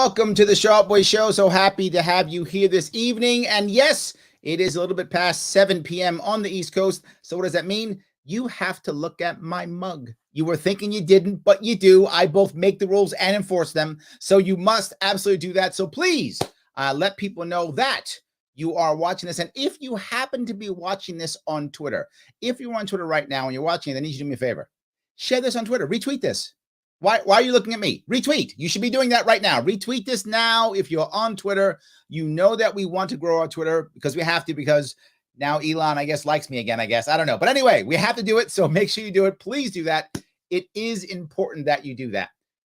Welcome to the Sharp Boy Show. So happy to have you here this evening. And yes, it is a little bit past 7 p.m. on the East Coast. So what does that mean? You have to look at my mug. You were thinking you didn't, but you do. I both make the rules and enforce them. So you must absolutely do that. So please let people know that you are watching this. And if you happen to be watching this on Twitter, if you're on Twitter right now and you're watching it, I need you to do me a favor. Share this on Twitter. Retweet this. Why are you looking at me? Retweet. You should be doing that right now. Retweet this now. If you're on Twitter, you know that we want to grow our Twitter because we have to, because now Elon, I guess, likes me again, I guess. I don't know. But anyway, we have to do it. So make sure you do it. Please do that. It is important that you do that.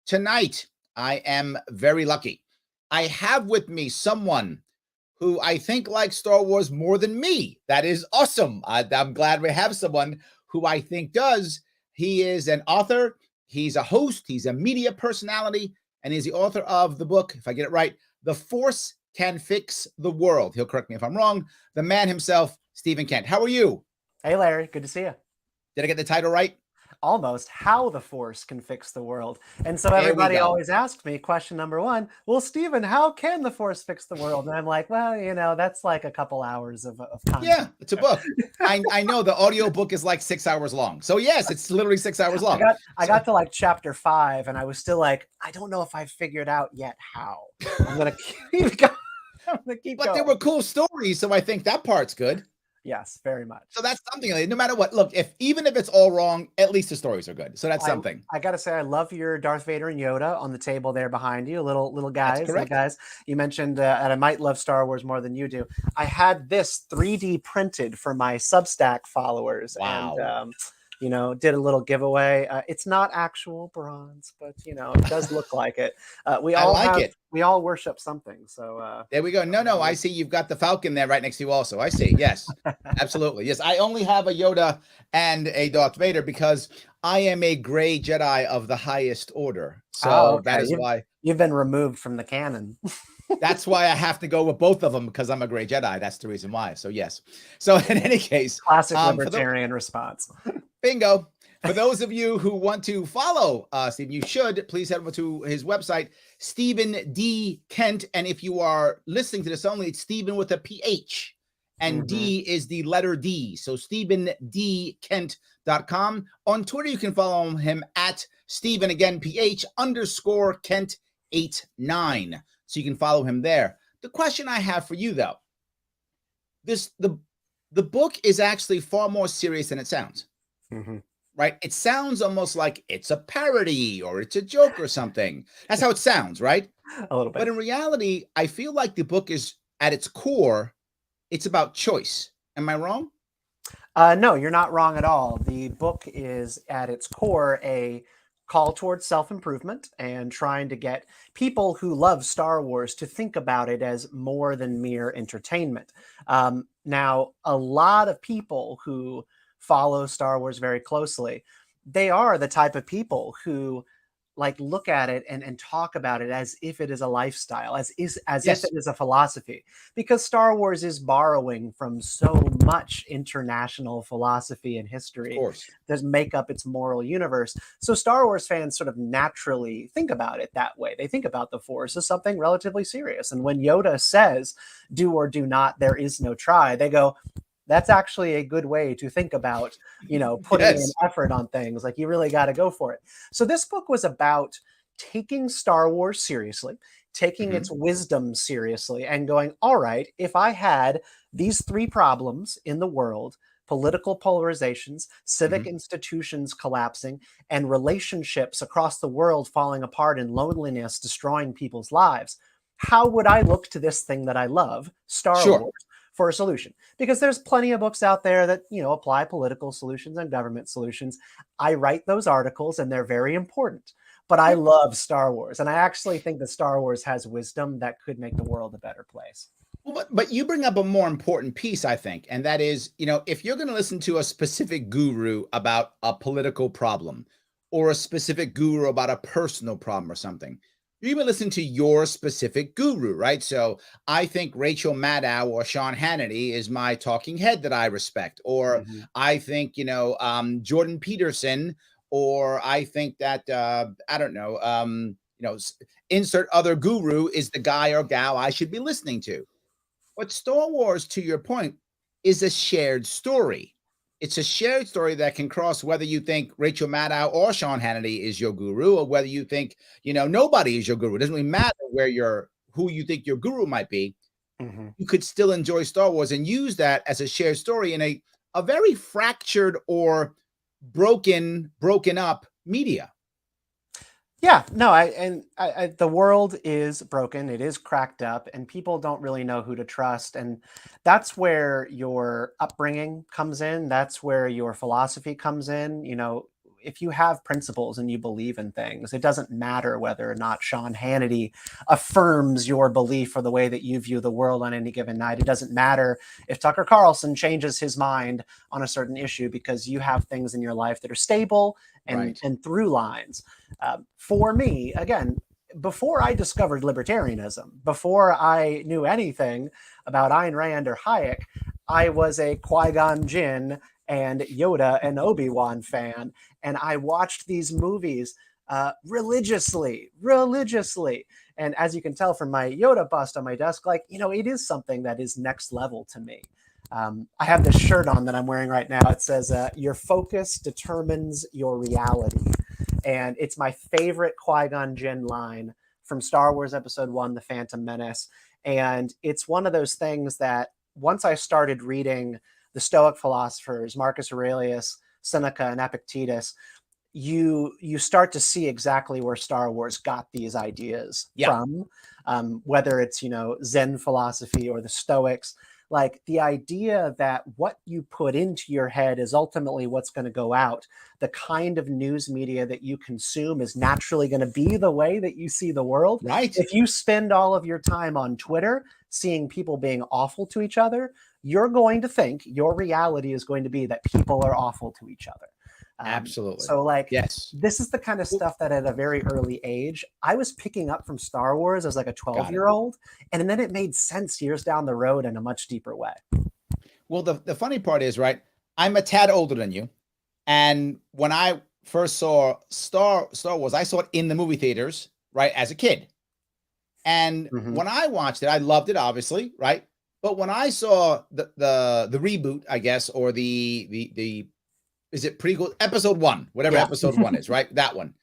Tonight, I am very lucky. I have with me someone who I think likes Star Wars more than me. That is awesome. I'm glad we have someone who I think does. He is an author. He's a host, he's a media personality, and he's the author of the book, if I get it right, The Force Can Fix the World. He'll correct me if I'm wrong. The man himself, Stephen Kent. How are you? Hey, Larry. Good to see you. Did I get the title right? Almost. How the Force Can Fix the World. And so everybody always asks me, question number one, well, Stephen, how can the Force fix the world? And I'm like, well, you know, that's like a couple hours of content. Yeah, it's a book. I know the audio book is like 6 hours long. So yes, it's literally 6 hours long. I got to like chapter 5 and I was still like, I don't know if I've figured out yet how. I'm going to keep going. But there were cool stories, so I think that part's good. Yes, very much. So that's something. No matter what, look, even if it's all wrong, at least the stories are good. So that's something. I gotta say, I love your Darth Vader and Yoda on the table there behind you, little guys. Little guys. You mentioned, and I might love Star Wars more than you do. I had this 3D printed for my Substack followers. Wow. And you know, did a little giveaway. It's not actual bronze, but you know, it does look like it. We all worship something. So there we go. No, I see you've got the Falcon there right next to you also. I see. Yes, absolutely. Yes, I only have a Yoda and a Darth Vader because I am a gray Jedi of the highest order. So that is why you've been removed from the canon. That's why I have to go with both of them, because I'm a gray Jedi. That's the reason why. So yes. So in any case, classic libertarian response. Bingo. For those of you who want to follow Stephen, you should please head over to his website, Stephen D. Kent. And if you are listening to this only, it's Stephen with a PH. And D is the letter D. So StephenDKent.com. On Twitter, you can follow him at Stephen, again, PH _ Kent 89. So you can follow him there. The question I have for you, though, the book is actually far more serious than it sounds. Right? It sounds almost like it's a parody or it's a joke or something. That's how it sounds, right? A little bit. But in reality, I feel like the book is, at its core, it's about choice. Am I wrong? No, you're not wrong at all. The book is, at its core, a call towards self-improvement and trying to get people who love Star Wars to think about it as more than mere entertainment. Now, a lot of people who follow Star Wars very closely, they are the type of people who like look at it and talk about it as if it is a lifestyle, as if it is a philosophy, because Star Wars is borrowing from so much international philosophy and history that make up its moral universe. So Star Wars fans sort of naturally think about it that way. They think about the Force as something relatively serious. And when Yoda says, do or do not, there is no try, they go, that's actually a good way to think about, you know, putting in effort on things. Like, you really got to go for it. So this book was about taking Star Wars seriously, taking its wisdom seriously, and going, all right, if I had these 3 problems in the world, political polarizations, civic institutions collapsing, and relationships across the world falling apart and loneliness destroying people's lives, how would I look to this thing that I love, Star Wars, for a solution? Because there's plenty of books out there that, you know, apply political solutions and government solutions. I write those articles and they're very important, but I love Star Wars. And I actually think that Star Wars has wisdom that could make the world a better place. Well, but you bring up a more important piece, I think, and that is, you know, if you're going to listen to a specific guru about a political problem or a specific guru about a personal problem or something, you even listen to your specific guru, right? So I think Rachel Maddow or Sean Hannity is my talking head that I respect. Or I think, you know, Jordan Peterson, or I think that, I don't know, insert other guru is the guy or gal I should be listening to. But Star Wars, to your point, is a shared story. It's a shared story that can cross whether you think Rachel Maddow or Sean Hannity is your guru, or whether you think, nobody is your guru. It doesn't really matter who you think your guru might be. Mm-hmm. You could still enjoy Star Wars and use that as a shared story in a very fractured or broken up media. Yeah, no, the world is broken. It is cracked up, and people don't really know who to trust. And that's where your upbringing comes in. That's where your philosophy comes in. If you have principles and you believe in things, it doesn't matter whether or not Sean Hannity affirms your belief or the way that you view the world on any given night. It doesn't matter if Tucker Carlson changes his mind on a certain issue, because you have things in your life that are stable and through lines. For me, again, before I discovered libertarianism, before I knew anything about Ayn Rand or Hayek, I was a Qui-Gon Jinn and Yoda and Obi-Wan fan, and I watched these movies religiously. And as you can tell from my Yoda bust on my desk, it is something that is next level to me. I have this shirt on that I'm wearing right now. It says, your focus determines your reality. And it's my favorite Qui-Gon Jinn line from Star Wars Episode 1, The Phantom Menace. And it's one of those things that once I started reading the Stoic philosophers, Marcus Aurelius, Seneca, and Epictetus, you start to see exactly where Star Wars got these ideas from, whether it's, Zen philosophy or the Stoics. Like the idea that what you put into your head is ultimately what's going to go out. The kind of news media that you consume is naturally going to be the way that you see the world. Right. If you spend all of your time on Twitter seeing people being awful to each other, you're going to think your reality is going to be that people are awful to each other. Absolutely. So yes, this is the kind of stuff that at a very early age, I was picking up from Star Wars as like a 12-year-old. And then it made sense years down the road in a much deeper way. Well, the funny part is, right, I'm a tad older than you. And when I first saw Star Wars, I saw it in the movie theaters, right, as a kid. And when I watched it, I loved it, obviously, right? But when I saw the reboot, I guess, or the is it prequel, episode 1, whatever episode 1 is, right? That one.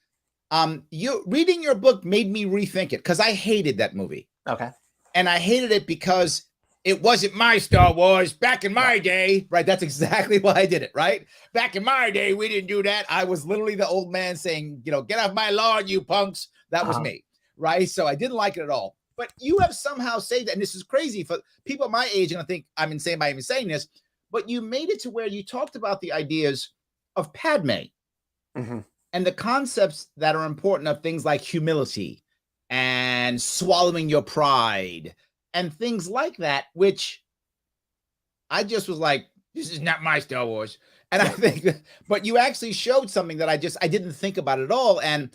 You reading your book made me rethink it, because I hated that movie. Okay. And I hated it because it wasn't my Star Wars back in my day, right? That's exactly why I did it, right? Back in my day, we didn't do that. I was literally the old man saying, get off my lawn, you punks. That was me, right? So I didn't like it at all. But you have somehow saved it, and this is crazy for people my age, and I think I'm insane by even saying this, but you made it to where you talked about the ideas of Padme and the concepts that are important of things like humility and swallowing your pride and things like that, which I just was like, this is not my Star Wars. And I think but you actually showed something that I didn't think about at all. And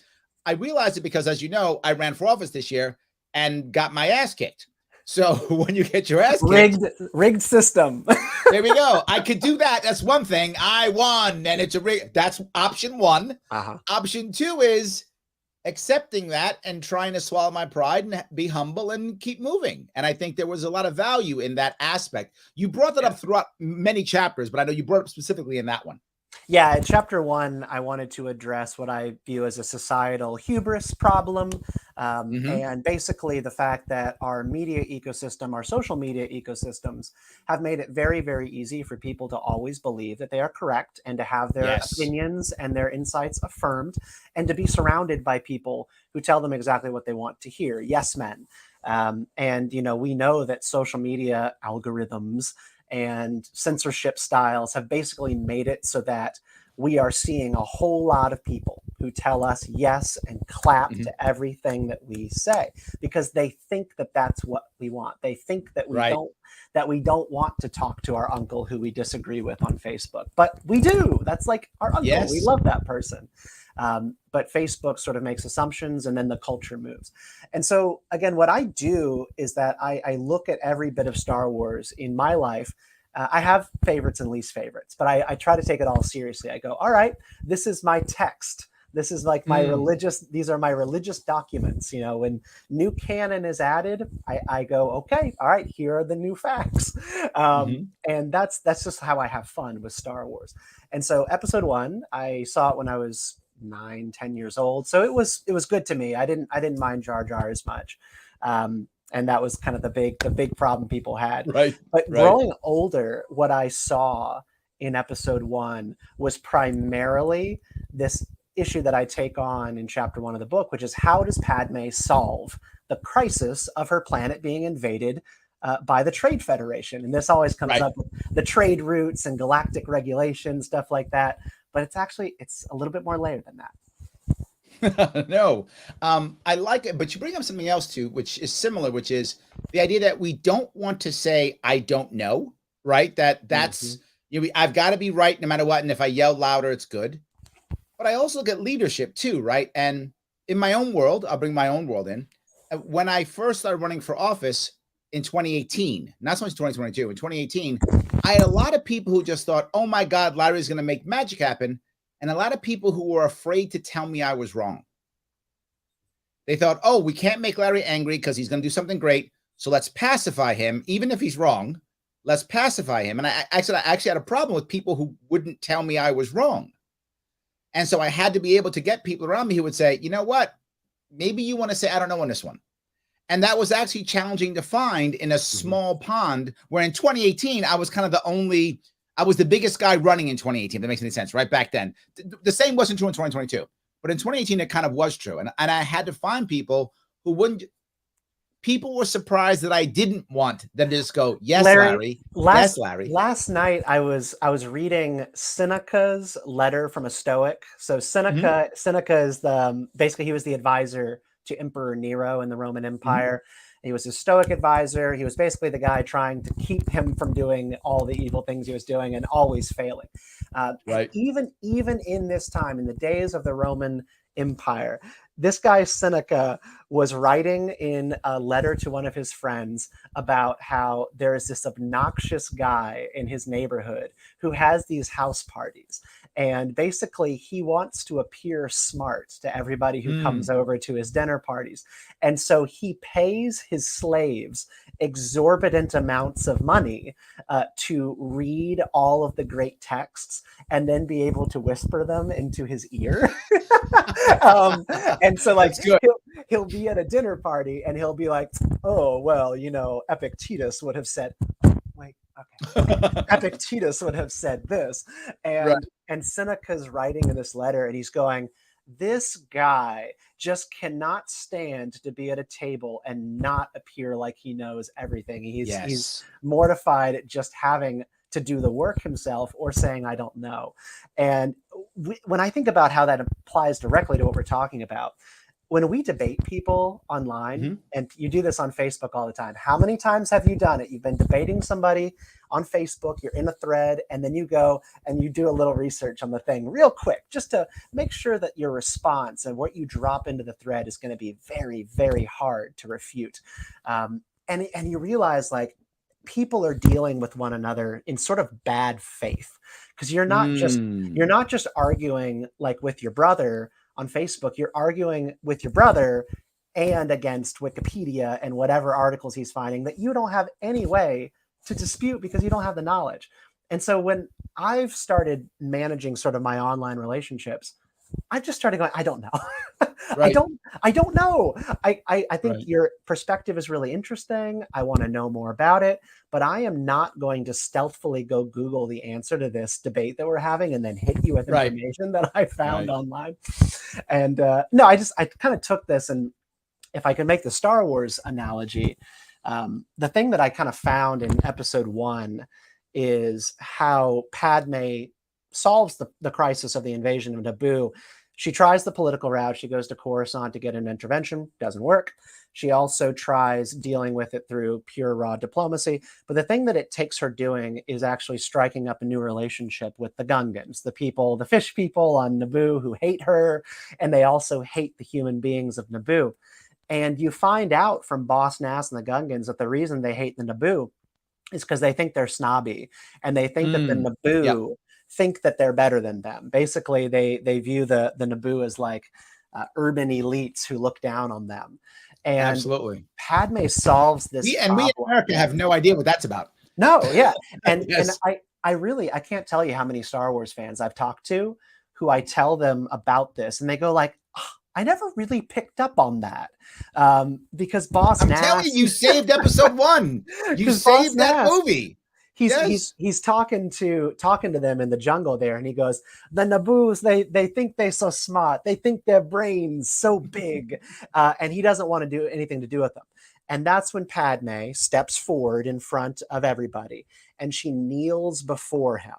I realized it because, as you know, I ran for office this year and got my ass kicked. So when you get your ass kicked, rigged system. There we go. I could do that. That's one thing. I won, and it's a rig. That's option 1. Option 2 is accepting that and trying to swallow my pride and be humble and keep moving. And I think there was a lot of value in that aspect. You brought that up throughout many chapters, but I know you brought it up specifically in that one. Yeah, in chapter 1, I wanted to address what I view as a societal hubris problem. And basically the fact that our media ecosystem, our social media ecosystems, have made it very, very easy for people to always believe that they are correct and to have their opinions and their insights affirmed, and to be surrounded by people who tell them exactly what they want to hear. Yes, men. And, we know that social media algorithms and censorship styles have basically made it so that we are seeing a whole lot of people who tell us yes and clap to everything that we say, because they think that that's what we want. They think that we don't want to talk to our uncle who we disagree with on Facebook, but we do. That's like our uncle. Yes. We love that person. But Facebook sort of makes assumptions, and then the culture moves. And so again, what I do is that I look at every bit of Star Wars in my life. I have favorites and least favorites, but I try to take it all seriously. I go, all right, this is my text. This is like my religious, these are my religious documents. You know, when new canon is added, I go, okay, all right, here are the new facts. And that's just how I have fun with Star Wars. And so episode 1, I saw it when I was 9, 10 years old. So it was good to me. I didn't mind Jar Jar as much. And that was kind of the big problem people had. Right. But growing older, what I saw in episode 1 was primarily this issue that I take on in chapter 1 of the book, which is how does Padme solve the crisis of her planet being invaded by the Trade Federation? And this always comes up with the trade routes and galactic regulation, stuff like that. But it's a little bit more layered than that. No, I like it, but you bring up something else too, which is similar, which is the idea that we don't want to say, I don't know, right? That's, you know, I've got to be right no matter what. And if I yell louder, it's good. But I also look at leadership too, right? And in my own world, I'll bring my own world in. When I first started running for office in 2018, not so much 2022, in 2018, I had a lot of people who just thought, oh my God, Larry's going to make magic happen. And a lot of people who were afraid to tell me I was wrong. They thought, oh, we can't make Larry angry because he's going to do something great. So let's pacify him. Even if he's wrong, let's pacify him. And I actually had a problem with people who wouldn't tell me I was wrong. And so I had to be able to get people around me who would say, you know what, maybe you want to say, I don't know on this one. And that was actually challenging to find in a small pond, where in 2018, I was kind of I was the biggest guy running in 2018. If that makes any sense, right? Back then. The same wasn't true in 2022. But in 2018, it kind of was true. And I had to find people who wouldn't. People were surprised that I didn't want them to just go, yes, Larry. Yes, Larry. Last night, I was reading Seneca's letter from a Stoic. So Seneca is basically he was the advisor to Emperor Nero in the Roman Empire. He was his Stoic advisor. He was basically the guy trying to keep him from doing all the evil things he was doing and always failing. Even in this time, in the days of the Roman Empire, this guy Seneca was writing in a letter to one of his friends about how there is this obnoxious guy in his neighborhood who has these house parties. And basically, he wants to appear smart to everybody who comes over to his dinner parties. And so he pays his slaves exorbitant amounts of money to read all of the great texts and then be able to whisper them into his ear. And so, like, he'll be at a dinner party and he'll be like, oh, well, you know, Epictetus would have said, wait, okay. Epictetus would have said this. And Seneca's writing in this letter and he's going, this guy just cannot stand to be at a table and not appear like he knows everything. He's mortified at just having to do the work himself or saying, I don't know. And when I think about how that applies directly to what we're talking about, when we debate people online, and you do this on Facebook all the time, how many times have you done it? You've been debating somebody on Facebook, you're in a thread, and then you go and you do a little research on the thing real quick, just to make sure that your response and what you drop into the thread is going to be very, very hard to refute. And you realize, like, people are dealing with one another in sort of bad faith, because you're not just arguing like with your brother on Facebook, you're arguing with your brother and against Wikipedia and whatever articles he's finding that you don't have any way to dispute because you don't have the knowledge. And so when I've started managing sort of my online relationships, I just started going, I don't know. I don't know. I think your perspective is really interesting. I want to know more about it, but I am not going to stealthily go Google the answer to this debate that we're having and then hit you with information that I found online. And no, I kind of took this, and if I could make the Star Wars analogy, the thing that I kind of found in episode 1 is how Padme solves the crisis of the invasion of Naboo. She tries the political route. She goes to Coruscant to get an intervention. Doesn't work. She also tries dealing with it through pure raw diplomacy. But the thing that it takes her doing is actually striking up a new relationship with the Gungans, the fish people on Naboo who hate her, and they also hate the human beings of Naboo. And you find out from Boss Nass and the Gungans that the reason they hate the Naboo is because they think they're snobby, and they think that the Naboo think that they're better than them. Basically, they view the Naboo as like urban elites who look down on them. And Absolutely. Padme solves this We problem. in America have no idea what that's about. No, yeah. And Yes. I really I can't tell you how many Star Wars fans I've talked to who I tell them about this and they go like, "Oh, I never really picked up on that." Because Boss I'm telling Nass you, you saved episode 1. You because Boss saved that Nass movie. Yes. he's talking to them in the jungle there, and he goes, "The Naboos, they think they're so smart. They think their brains so big," and he doesn't want to do anything to do with them. And that's when Padme steps forward in front of everybody, and she kneels before him,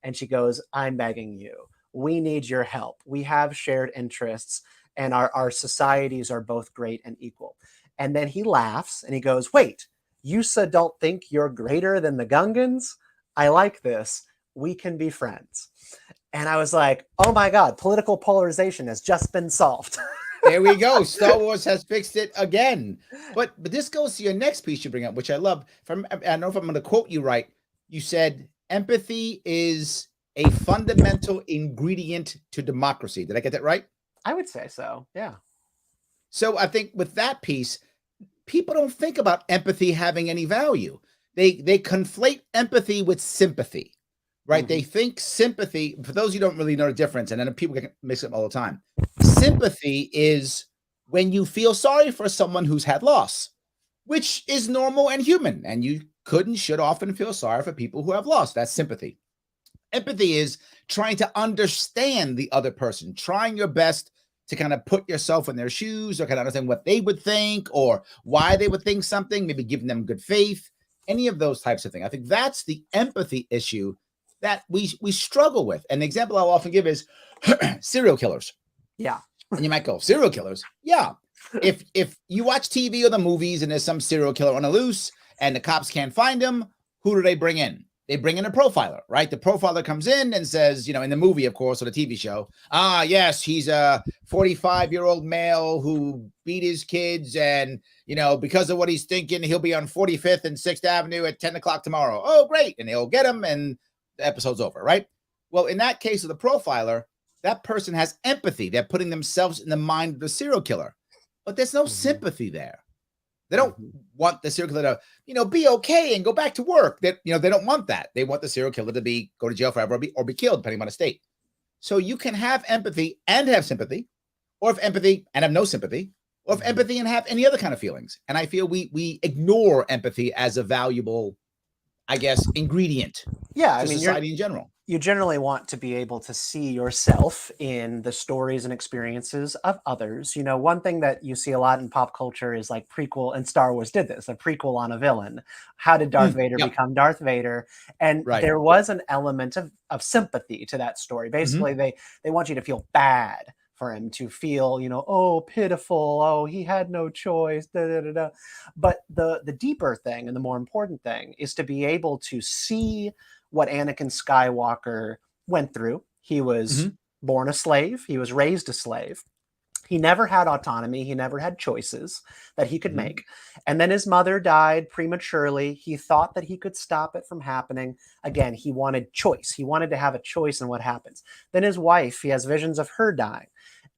and she goes, "I'm begging you. We need your help. We have shared interests, and our societies are both great and equal." And then he laughs and he goes, "Wait. You don't think you're greater than the Gungans? I like this. We can be friends." And I was like, oh my God, political polarization has just been solved. There we go. Star Wars has fixed it again. But this goes to your next piece you bring up, which I love. I don't know if I'm going to quote you right. You said empathy is a fundamental ingredient to democracy. Did I get that right? I would say so. Yeah. So I think with that piece, people don't think about empathy having any value. They conflate empathy with sympathy, right? They think sympathy, for those who don't really know the difference, and then people get mixed up all the time. Sympathy is when you feel sorry for someone who's had loss, which is normal and human, and you could and should often feel sorry for people who have lost. That's sympathy. Empathy is trying to understand the other person, trying your best to kind of put yourself in their shoes or kind of understand what they would think or why they would think something, maybe giving them good faith, any of those types of things. I think that's the empathy issue that we struggle with. And the example I'll often give is serial killers. Yeah. And you might go, serial killers? Yeah. If you watch TV or the movies and there's some serial killer on the loose and the cops can't find him, who do they bring in? They bring in a profiler, right? The profiler comes in and says, in the movie, of course, or the TV show, yes, he's a 45-year-old male who beat his kids. And, because of what he's thinking, he'll be on 45th and 6th Avenue at 10 o'clock tomorrow. Oh, great. And they'll get him and the episode's over, right? Well, in that case of the profiler, that person has empathy. They're putting themselves in the mind of the serial killer, but there's no sympathy there. They don't want the serial killer to, be okay and go back to work. They don't want that. They want the serial killer to go to jail forever or be killed, depending on the state. So you can have empathy and have sympathy, or have empathy and have no sympathy, or have empathy and have any other kind of feelings. And I feel we ignore empathy as a valuable, I guess, ingredient to society in general. You generally want to be able to see yourself in the stories and experiences of others. One thing that you see a lot in pop culture is like prequel, and Star Wars did this, a prequel on a villain. How did Darth Vader become Darth Vader? And there was an element of sympathy to that story. Basically, they want you to feel bad for him, to feel, oh, pitiful, oh, he had no choice, da, da, da, da. But the deeper thing and the more important thing is to be able to see what Anakin Skywalker went through. He was born a slave. He was raised a slave. He never had autonomy. He never had choices that he could make. And then his mother died prematurely. He thought that he could stop it from happening. Again, he wanted choice. He wanted to have a choice in what happens. Then his wife, he has visions of her dying.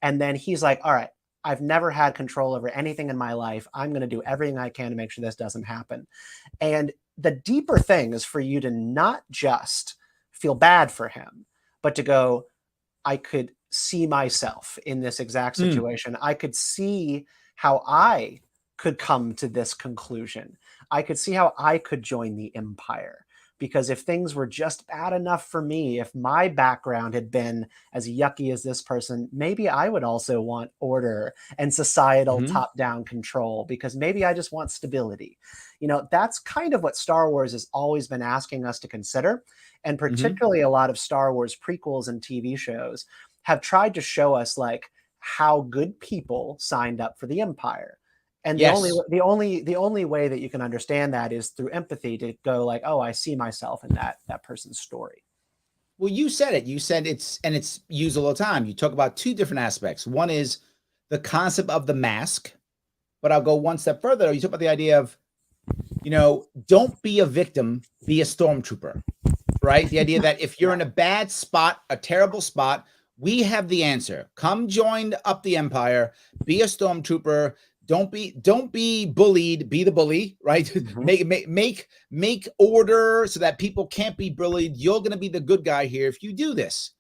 And then he's like, all right, I've never had control over anything in my life. I'm going to do everything I can to make sure this doesn't happen. And the deeper thing is for you to not just feel bad for him, but to go, I could see myself in this exact situation. I could see how I could come to this conclusion. I could see how I could join the empire. Because if things were just bad enough for me, if my background had been as yucky as this person, maybe I would also want order and societal top-down control, because maybe I just want stability. That's kind of what Star Wars has always been asking us to consider. And particularly a lot of Star Wars prequels and TV shows have tried to show us like how good people signed up for the empire. And the only way that you can understand that is through empathy, to go like, oh, I see myself in that person's story. Well, you said it. You said it's used all the time. You talk about two different aspects. One is the concept of the mask, but I'll go one step further. You talk about the idea of, don't be a victim, be a stormtrooper, right? The idea that if you're in a bad spot, a terrible spot, we have the answer. Come join up the empire, be a stormtrooper. Don't be bullied, be the bully, right? Make order so that people can't be bullied. You're going to be the good guy here if you do this.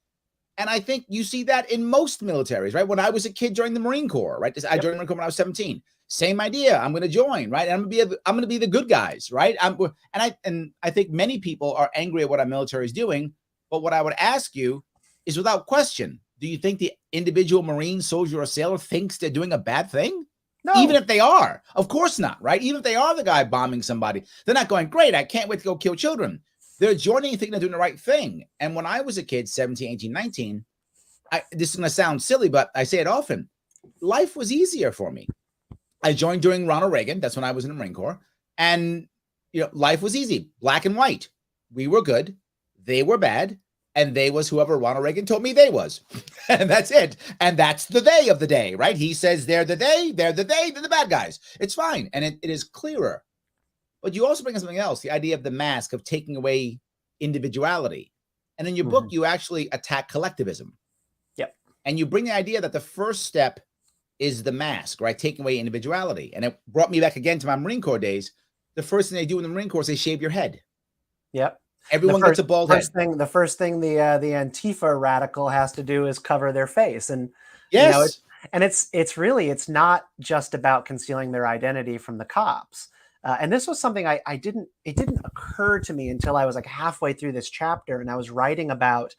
And I think you see that in most militaries, right? When I was a kid joining the Marine Corps, right? I joined the Marine Corps when I was 17. Same idea. I'm going to join, right? And I'm going to be the good guys, right? And I think many people are angry at what our military is doing. But what I would ask you is, without question, do you think the individual Marine, soldier, or sailor thinks they're doing a bad thing? No. Even if they are, of course not, right? Even if they are the guy bombing somebody, they're not going, great, I can't wait to go kill children. They're joining thinking they're doing the right thing. And when I was a kid, 17, 18, 19, this is going to sound silly, but I say it often, life was easier for me. I joined during Ronald Reagan. That's when I was in the Marine Corps. And, life was easy, black and white. We were good. They were bad. And they was whoever Ronald Reagan told me they was. And that's it. And that's the they of the day, right? He says they're the they, they're the bad guys. It's fine. And it is clearer. But you also bring in something else, the idea of the mask, of taking away individuality. And in your book, you actually attack collectivism. Yep. And you bring the idea that the first step is the mask, right? Taking away individuality. And it brought me back again to my Marine Corps days. The first thing they do in the Marine Corps is they shave your head. Yep. Everyone gets a bald head. The first thing the Antifa radical has to do is cover their face. And yes. It's not just about concealing their identity from the cops. And this was something it didn't occur to me until I was like halfway through this chapter, and I was writing about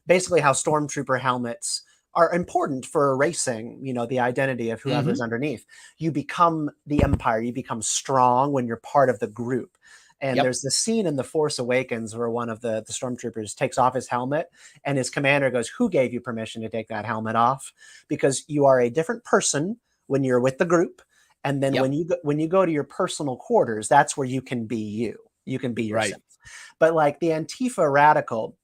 basically how stormtrooper helmets are important for erasing, the identity of whoever's underneath. You become the empire. You become strong when you're part of the group. And there's this scene in The Force Awakens where one of the stormtroopers takes off his helmet, and his commander goes, "Who gave you permission to take that helmet off? Because you are a different person when you're with the group. And then when you go to your personal quarters, that's where you can be you. You can be yourself." Right. But like the Antifa radical,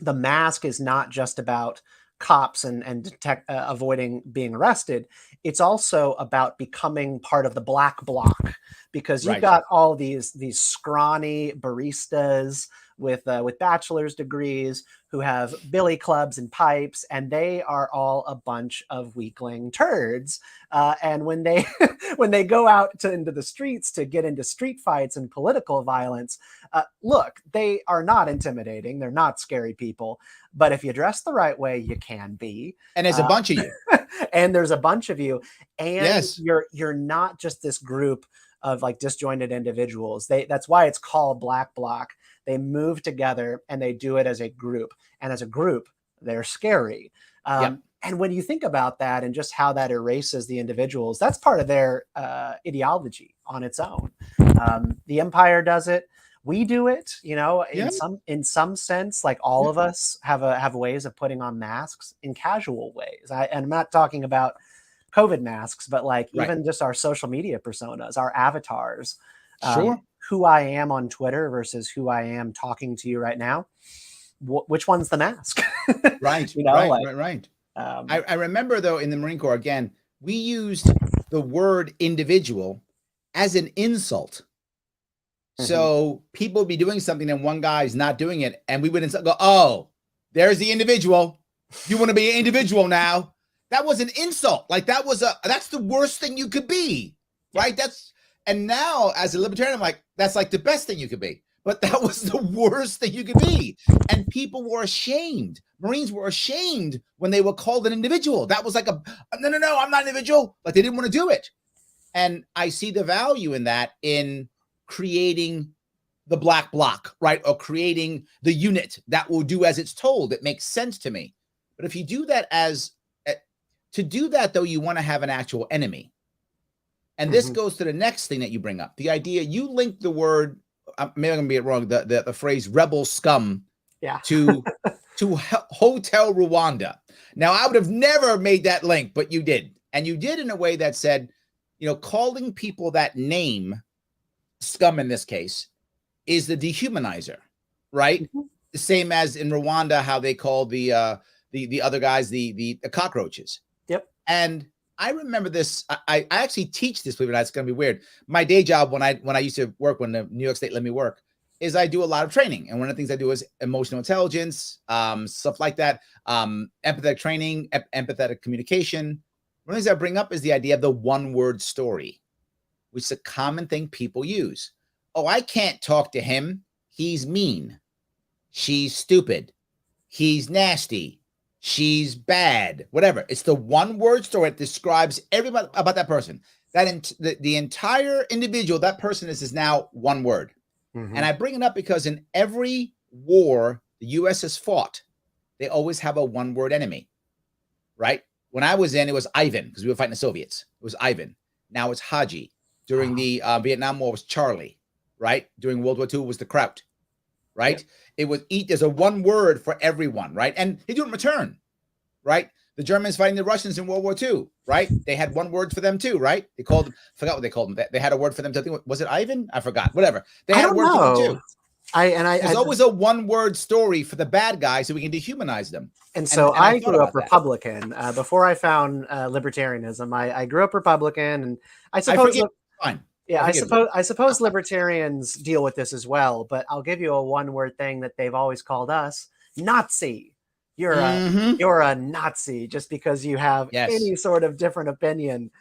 the mask is not just about cops and avoiding being arrested. It's also about becoming part of the black bloc, because you've got all these scrawny baristas with bachelor's degrees who have billy clubs and pipes, and they are all a bunch of weakling turds. And when they when they go out into the streets to get into street fights and political violence, look, they are not intimidating. They're not scary people. But if you dress the right way, you can be. And there's a bunch of you. And there's a bunch of you. And you're not just this group of like disjointed individuals. That's why it's called Black Bloc. They move together and they do it as a group. And as a group, they're scary. And when you think about that and just how that erases the individuals, that's part of their ideology on its own. The Empire does it. We do it, in some sense, like all of us have ways of putting on masks in casual ways. And I'm not talking about COVID masks, but like even just our social media personas, our avatars. Sure. Who I am on Twitter versus who I am talking to you right now. Which one's the mask? Right. Right. I remember, though, in the Marine Corps, again, we used the word individual as an insult. So people would be doing something and one guy's not doing it, and we would go, "Oh, there's the individual. You want to be an individual now?" That was an insult. Like that's the worst thing you could be, right? And now as a libertarian, I'm like, that's like the best thing you could be. But that was the worst thing you could be. And people were ashamed. Marines were ashamed when they were called an individual. That was like no, I'm not an individual. Like they didn't want to do it. And I see the value in that, in creating the black bloc, right? Or creating the unit that will do as it's told. It makes sense to me. But if you do that to do that, though, you want to have an actual enemy. And this goes to the next thing that you bring up. The idea, you link the word, maybe I'm going to be it wrong, the phrase rebel scum to Hotel Rwanda. Now, I would have never made that link, but you did. And you did in a way that said, calling people that name, scum in this case, is the dehumanizer, right? The same as in Rwanda, how they call the other guys the cockroaches. Yep. And I remember this. I actually teach this, believe it or not. It's going to be weird. My day job, when I used to work, when the New York State let me work, is I do a lot of training. And one of the things I do is emotional intelligence, stuff like that, empathetic training, empathetic communication. One of the things I bring up is the idea of the one-word story, which is a common thing people use. Oh, I can't talk to him. He's mean. She's stupid. He's nasty. She's bad. Whatever. It's the one-word story that describes everybody about that person. That the entire individual, that person is now one word. Mm-hmm. And I bring it up because in every war the U.S. has fought, they always have a one-word enemy, right? When I was in, it was Ivan because we were fighting the Soviets. It was Ivan. Now it's Haji. During the Vietnam War, it was Charlie, right? During World War II, it was the Kraut, right? Yep. It was there's a one word for everyone, right? And they do it in return, right? The Germans fighting the Russians in World War II, right? They had one word for them too, right? They called them, forgot what they called them. They had a word for them. Was it Ivan? I forgot. Whatever. They had a word for them too. There's always a one-word story for the bad guys so we can dehumanize them. And so I grew up Republican before I found libertarianism. I grew up Republican, and I suppose fine. Yeah, I suppose libertarians deal with this as well. But I'll give you a one-word thing that they've always called us: Nazi. You're a Nazi just because you have any sort of different opinion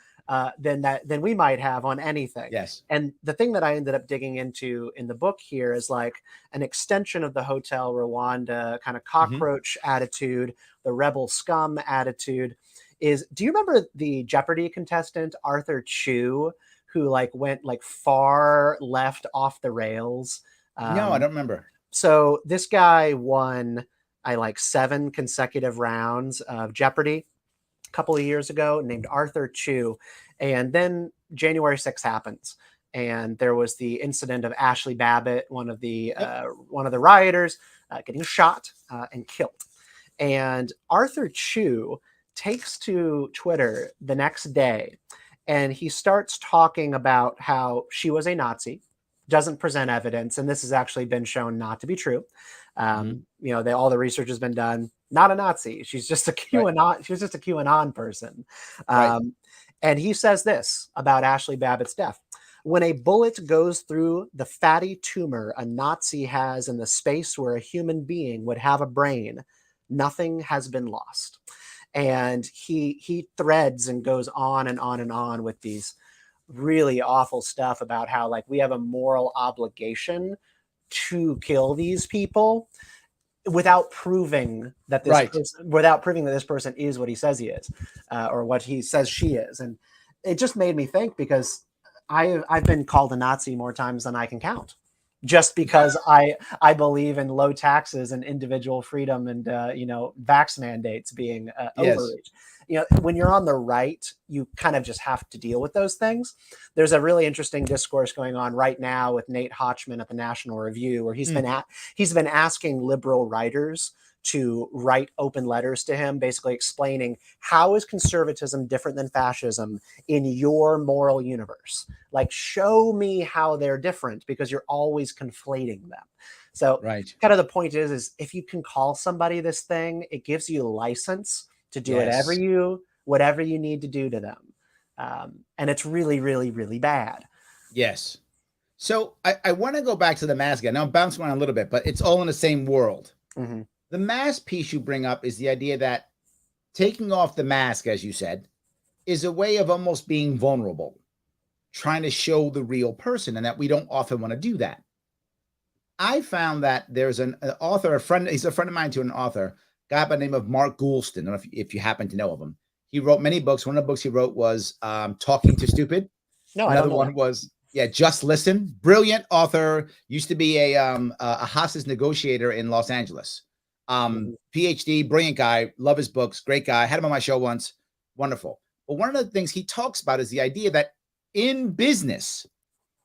than we might have on anything. Yes. And the thing that I ended up digging into in the book here is like an extension of the Hotel Rwanda kind of cockroach attitude, the rebel scum attitude. Do you remember the Jeopardy contestant Arthur Chu, who went far left off the rails? No, I don't remember. So this guy won 7 consecutive rounds of Jeopardy a couple of years ago, named Arthur Chu. And then January 6th happens. And there was the incident of Ashley Babbitt, one of the rioters, getting shot and killed. And Arthur Chu takes to Twitter the next day, and he starts talking about how she was a Nazi, doesn't present evidence, and this has actually been shown not to be true. All the research has been done. Not a Nazi. She's just a QAnon. Right. She was just a QAnon person. And he says this about Ashley Babbitt's death: when a bullet goes through the fatty tumor a Nazi has in the space where a human being would have a brain, nothing has been lost. And he threads and goes on and on and on with these really awful stuff about how we have a moral obligation to kill these people without proving that this person is what he says he is, or what he says she is. And it just made me think, because I've been called a Nazi more times than I can count, just because I believe in low taxes and individual freedom and vax mandates being overreach. When you're on the right, you kind of just have to deal with those things. There's a really interesting discourse going on right now with Nate Hotchman at the National Review, where he's been asking liberal writers to write open letters to him, basically explaining, how is conservatism different than fascism in your moral universe? Show me how they're different, because you're always conflating them. So kind of the point is if you can call somebody this thing, it gives you license to do whatever you need to do to them. And it's really, really, really bad. Yes. So I want to go back to the mask again. Now I'm bouncing around a little bit, but it's all in the same world. Mm-hmm. The mask piece you bring up is the idea that taking off the mask, as you said, is a way of almost being vulnerable, trying to show the real person, and that we don't often want to do that. I found that there's an author, he's a friend of mine too, an author, guy by the name of Mark Goulston. I don't know if you happen to know of him. He wrote many books. One of the books he wrote was Talking to Stupid. No, another one was Just Listen. Brilliant author. Used to be a hostage negotiator in Los Angeles. PhD, brilliant guy. Love his books. Great guy. Had him on my show once. Wonderful. But one of the things he talks about is the idea that in business,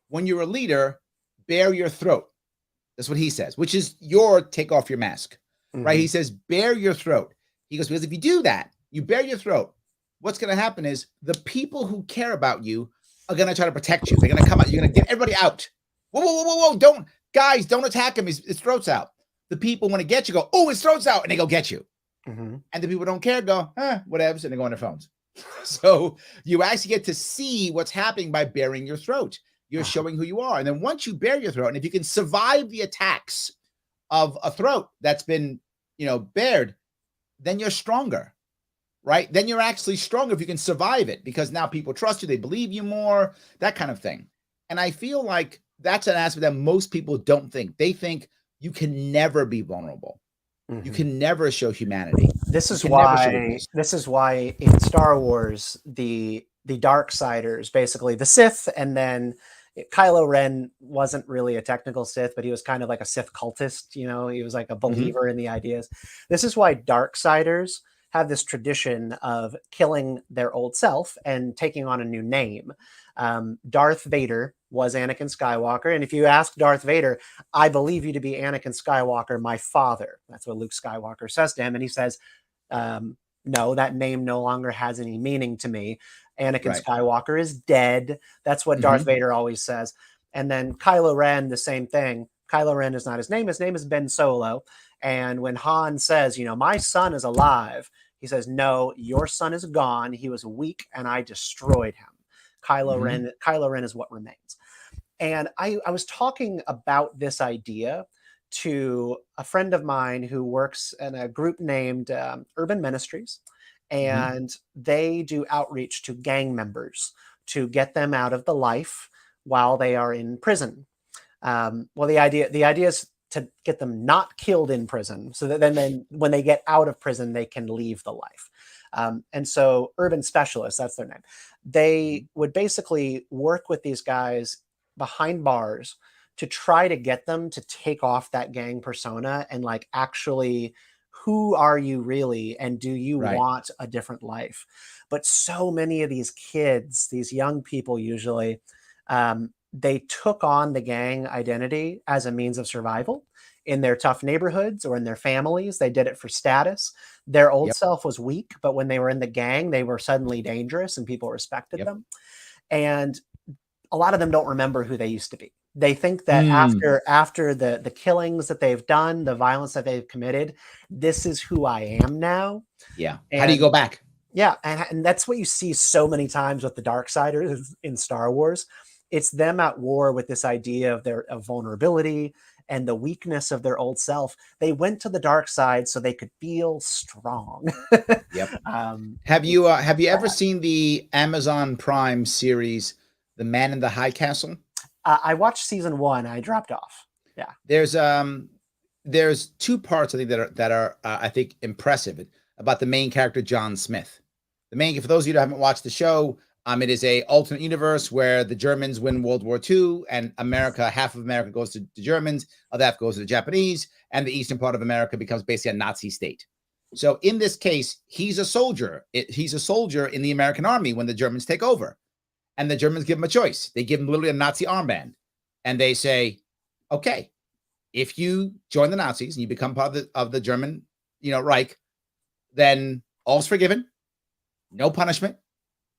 when you're a leader, bare your throat. That's what he says, which is your take off your mask. Right? He says, bare your throat. He goes, because if you do that, you bare your throat, what's going to happen is the people who care about you are going to try to protect you. They're going to come out. You're going to get everybody out. Whoa. Don't attack him. His throat's out. The people want to get you, go, oh, his throat's out. And they go get you. And the people who don't care go, whatever. And they go on their phones. So you actually get to see what's happening by baring your throat. you're showing who you are. And then once you bare your throat, and if you can survive the attacks of a throat that's been, bared, then you're stronger, right? Then you're actually stronger if you can survive it, because now people trust you, they believe you more, that kind of thing. And I feel like that's an aspect that most people don't think. They think you can never be vulnerable. You can never show humanity. This is why in Star Wars the Darksiders, basically the Sith, and then Kylo Ren wasn't really a technical Sith, but he was kind of like a Sith cultist. He was like a believer in the ideas. This is why Darksiders have this tradition of killing their old self and taking on a new name. Darth Vader was Anakin Skywalker. And if you ask Darth Vader, I believe you to be Anakin Skywalker, my father. That's what Luke Skywalker says to him. And he says, no, that name no longer has any meaning to me. Anakin Skywalker is dead. That's what Darth Vader always says. And then Kylo Ren, the same thing. Kylo Ren is not his name. His name is Ben Solo. And when Han says, my son is alive, he says, no, your son is gone. He was weak and I destroyed him. Kylo Ren is what remains. And I was talking about this idea to a friend of mine who works in a group named Urban Ministries. And they do outreach to gang members to get them out of the life while they are in prison. The idea is to get them not killed in prison, so that then when they get out of prison, they can leave the life. And so Urban Specialists, that's their name. They would basically work with these guys behind bars to try to get them to take off that gang persona and like, actually, who are you really? And do you want a different life? But so many of these kids, these young people usually, they took on the gang identity as a means of survival in their tough neighborhoods or in their families. They did it for status. Their old self was weak, but when they were in the gang, they were suddenly dangerous and people respected them. And a lot of them don't remember who they used to be. They think that after the killings that they've done, the violence that they've committed, this is who I am now. Yeah. And how do you go back? Yeah. And that's what you see so many times with the Darksiders in Star Wars. It's them at war with this idea of their vulnerability and the weakness of their old self. They went to the dark side so they could feel strong. Have you ever seen the Amazon Prime series, The Man in the High Castle? I watched season 1. I dropped off. Yeah. There's 2 parts I think that are I think impressive about the main character, John Smith. For those of you who haven't watched the show, it is a alternate universe where the Germans win World War II, and half of America goes to the Germans, other half goes to the Japanese, and the eastern part of America becomes basically a Nazi state. So in this case, he's a soldier. He's a soldier in the American army when the Germans take over, and the Germans give him a choice. They give him literally a Nazi armband, and they say, "Okay, if you join the Nazis and you become part of the German, Reich, then all's forgiven, no punishment.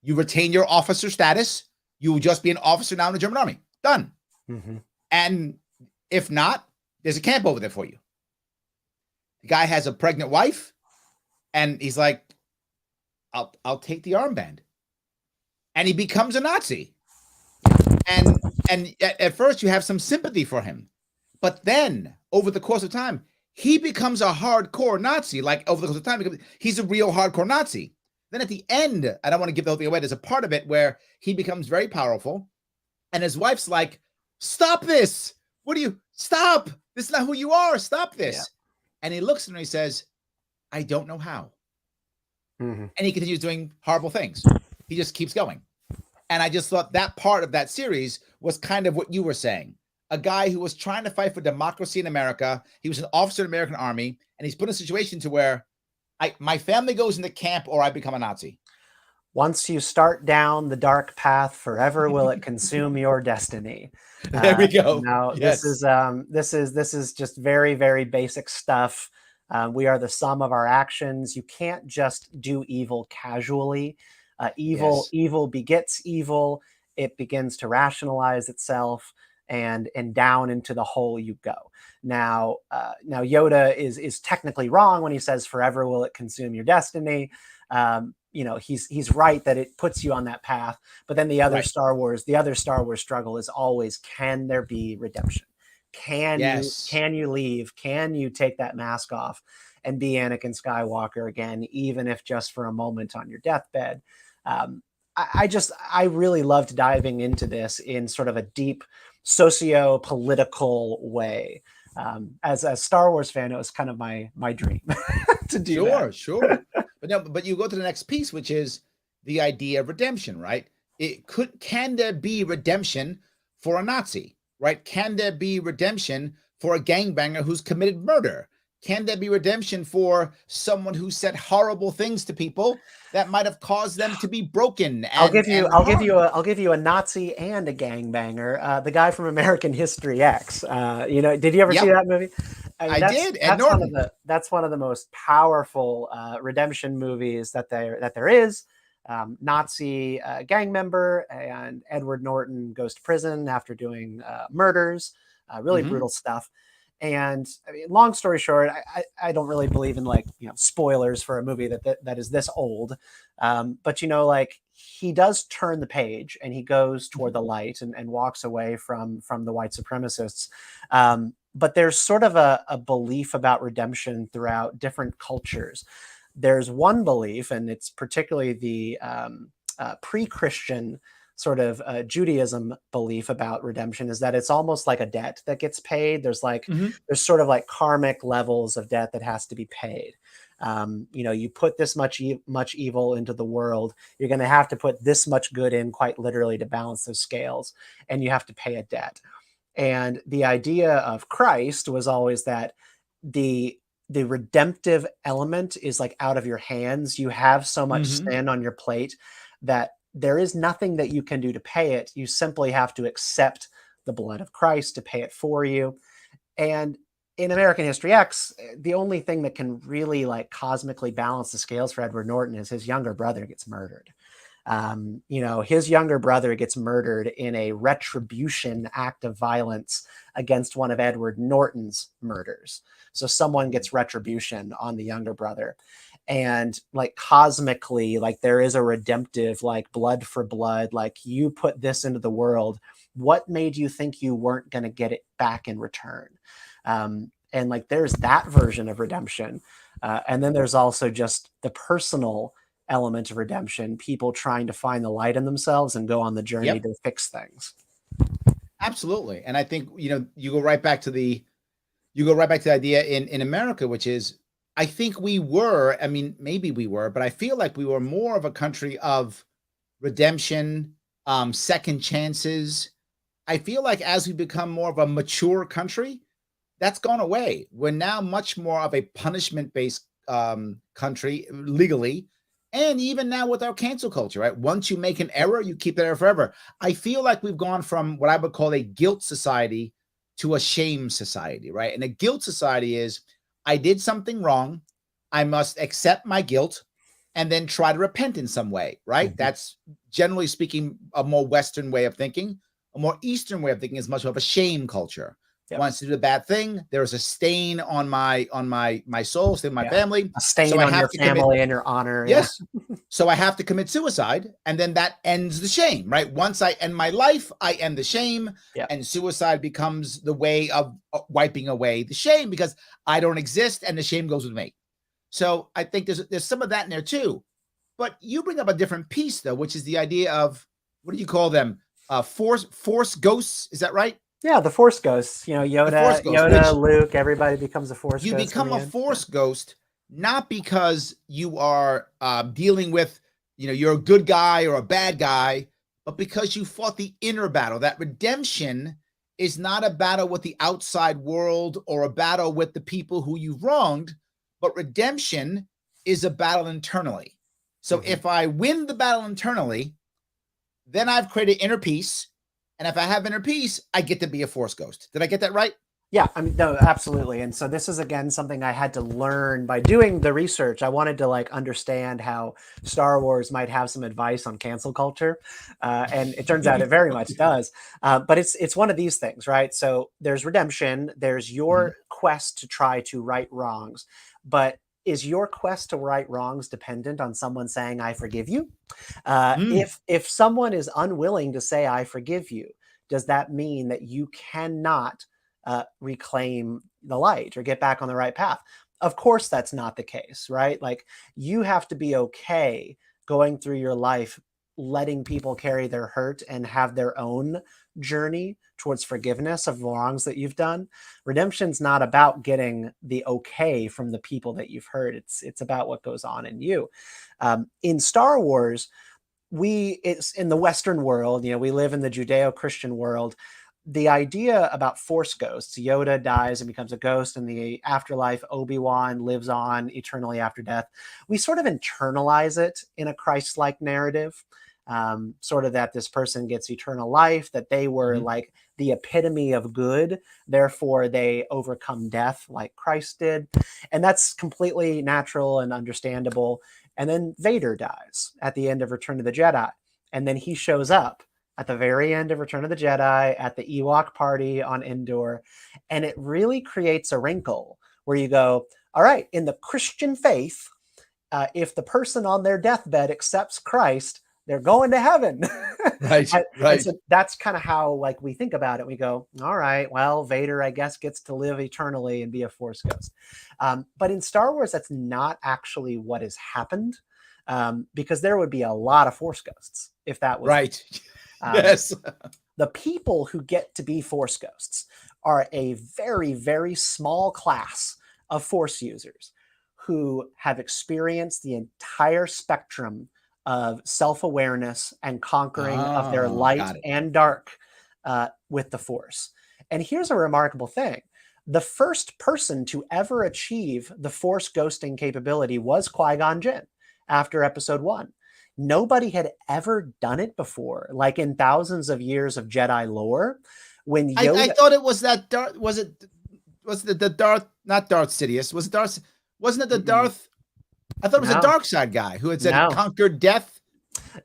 You retain your officer status. You will just be an officer now in the German army. Done." And if not, there's a camp over there for you. The guy has a pregnant wife, and he's like, I'll take the armband. And he becomes a Nazi. And at first you have some sympathy for him. But then over the course of time, he becomes a hardcore Nazi. Like over the course of time, he's a real hardcore Nazi. Then at the end, I don't want to give the whole thing away, there's a part of it where he becomes very powerful, and his wife's like, "Stop this! Stop! This is not who you are. Stop this!" Yeah. And he looks at her and he says, "I don't know how." And he continues doing horrible things. He just keeps going. And I just thought that part of that series was kind of what you were saying. A guy who was trying to fight for democracy in America. He was an officer in the American army, and he's put in a situation to where my family goes into camp or I become a Nazi. Once you start down the dark path, forever will it consume your destiny. There we go. Now, yes. This is just very, very basic stuff. We are the sum of our actions. You can't just do evil casually. Evil begets evil. It begins to rationalize itself, and down into the hole you go. Now Yoda is technically wrong when he says forever will it consume your destiny. he's right that it puts you on that path. But then the other Star Wars struggle is always, can there be redemption? Can you leave? Can you take that mask off and be Anakin Skywalker again, even if just for a moment on your deathbed? I really loved diving into this in sort of a deep socio-political way. As a Star Wars fan, it was kind of my dream to do that. Sure. But you go to the next piece, which is the idea of redemption, right? Can there be redemption for a Nazi, right? Can there be redemption for a gangbanger who's committed murder? Can there be redemption for someone who said horrible things to people that might have caused them to be broken? I'll give you a Nazi and a gangbanger. The guy from American History X. Did you ever see that movie? I did. Ed Norton. That's one of the most powerful redemption movies that there is. Nazi gang member, and Edward Norton goes to prison after doing murders. Really brutal stuff. And I mean, long story short, I don't really believe in spoilers for a movie that is this old. But he does turn the page and he goes toward the light and walks away from the white supremacists. But there's sort of a belief about redemption throughout different cultures. There's one belief, and it's particularly the pre-Christian sort of Judaism belief about redemption, is that it's almost like a debt that gets paid. There's there's sort of like karmic levels of debt that has to be paid. You put this much evil into the world, you're going to have to put this much good in, quite literally, to balance those scales, and you have to pay a debt. And the idea of Christ was always that the redemptive element is like out of your hands. You have so much sin on your plate that there is nothing that you can do to pay it. You simply have to accept the blood of Christ to pay it for you. And in American History X, the only thing that can really cosmically balance the scales for Edward Norton is his younger brother gets murdered. His younger brother gets murdered in a retribution act of violence against one of Edward Norton's murders. So someone gets retribution on the younger brother. And cosmically, there is a redemptive, blood for blood, you put this into the world. What made you think you weren't going to get it back in return? And there's that version of redemption. And then there's also just the personal element of redemption, people trying to find the light in themselves and go on the journey to fix things. Absolutely. And I think, you go right back to the idea in America, which is, I think maybe we were, but I feel like we were more of a country of redemption, second chances. I feel like as we become more of a mature country, that's gone away. We're now much more of a punishment-based country legally. And even now with our cancel culture, right? Once you make an error, you keep that error forever. I feel like we've gone from what I would call a guilt society to a shame society, right? And a guilt society is, I did something wrong, I must accept my guilt and then try to repent in some way, right? That's generally speaking a more Western way of thinking. A more Eastern way of thinking is much more of a shame culture. Once you do a bad thing, there's a stain on my soul, stain on my family. A stain on your family and your honor. Yes. So I have to commit suicide, and then that ends the shame, right? Once I end my life, I end the shame, and suicide becomes the way of wiping away the shame because I don't exist and the shame goes with me. So I think there's some of that in there too. But you bring up a different piece though, which is the idea of, what do you call them? Force ghosts. Is that right? Yeah, the Force ghosts. Yoda, Luke, everybody becomes a Force ghost. You become a Force ghost, not because you are dealing with, you're a good guy or a bad guy, but because you fought the inner battle. That redemption is not a battle with the outside world or a battle with the people who you've wronged, but redemption is a battle internally. So if I win the battle internally, then I've created inner peace. And if I have inner peace, I get to be a Force ghost. Did I get that right? Yeah, no, absolutely. And so this is, again, something I had to learn by doing the research. I wanted to understand how Star Wars might have some advice on cancel culture. And it turns out it very much does. But it's one of these things, right? So there's redemption. There's your quest to try to right wrongs. But is your quest to right wrongs dependent on someone saying, I forgive you? Mm, If someone is unwilling to say, I forgive you, does that mean that you cannot reclaim the light or get back on the right path? Of course, that's not the case, right? Like, you have to be okay going through your life, letting people carry their hurt and have their own journey towards forgiveness of wrongs that you've done. Redemption's not about getting the okay from the people that you've hurt. It's about what goes on in you. In Star Wars, it's in the Western world, we live in the Judeo-Christian world. The idea about force ghosts, Yoda dies and becomes a ghost in the afterlife, Obi-Wan lives on eternally after death. We sort of internalize it in a Christ-like narrative, sort of that this person gets eternal life, that they were like the epitome of good, therefore they overcome death like Christ did. And that's completely natural and understandable. And then Vader dies at the end of Return of the Jedi. And then he shows up at the very end of Return of the Jedi at the Ewok party on Endor. And it really creates a wrinkle where you go, all right, in the Christian faith, if the person on their deathbed accepts Christ, they're going to heaven. right, and, right. and so that's kind of how like we think about it. We go, all right, well, Vader, I guess, gets to live eternally and be a force ghost. But in Star Wars, that's not actually what has happened, because there would be a lot of force ghosts if that was right. Yes. The people who get to be force ghosts are a very, very small class of force users who have experienced the entire spectrum of self-awareness and conquering of their light Got it. and dark with the force. And here's a remarkable thing. The first person to ever achieve the force ghosting capability was Qui-Gon Jinn after episode 1. Nobody had ever done it before, like in thousands of years of Jedi lore. When Yoda, I thought it was that Darth, was the Darth, not Darth Sidious, was it Darth, wasn't it the Darth? I thought it was a dark side guy who had said conquered death.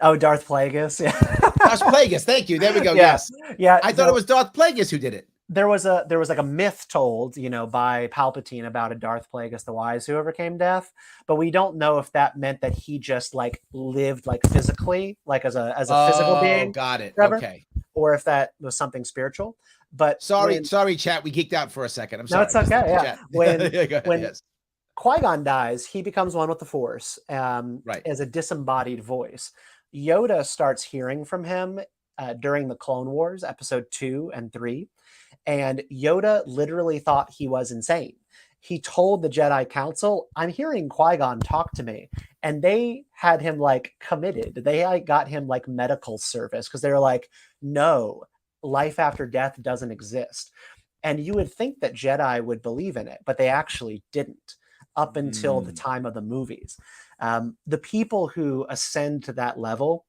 Oh, Darth Plagueis. Yeah. Darth Plagueis. Thank you. There we go. Yeah. Yes. Yeah. I thought it was Darth Plagueis who did it. There was like a myth told, by Palpatine about a Darth Plagueis the Wise who overcame death, but we don't know if that meant that he just like lived like physically, like as a physical being. Got it. Forever, okay. Or if that was something spiritual. But sorry, chat. We geeked out for a second. I'm sorry. No, it's okay. Yeah. When yes. Qui-Gon dies, he becomes one with the Force, right, as a disembodied voice. Yoda starts hearing from him during the Clone Wars, episode 2 and 3. And Yoda literally thought he was insane. He told the Jedi Council, I'm hearing Qui-Gon talk to me. And they had him like committed. They got him like medical service because they were like, no, life after death doesn't exist. And you would think that Jedi would believe in it, but they actually didn't up until the time of the movies. The people who ascend to that level,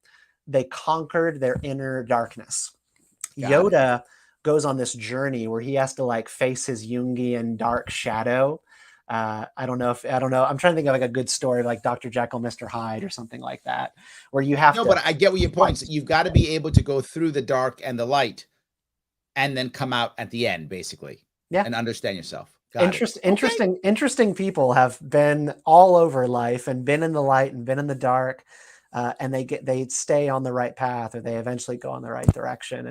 they conquered their inner darkness. Yoda goes on this journey where he has to like face his Jungian dark shadow. I don't know. I'm trying to think of like a good story like Dr. Jekyll, Mr. Hyde or something like that, where you have to. But I get what your point is. You've got to be able to go through the dark and the light and then come out at the end, basically. Yeah. And understand yourself. Interesting people have been all over life and been in the light and been in the dark. And they stay on the right path, or they eventually go in the right direction.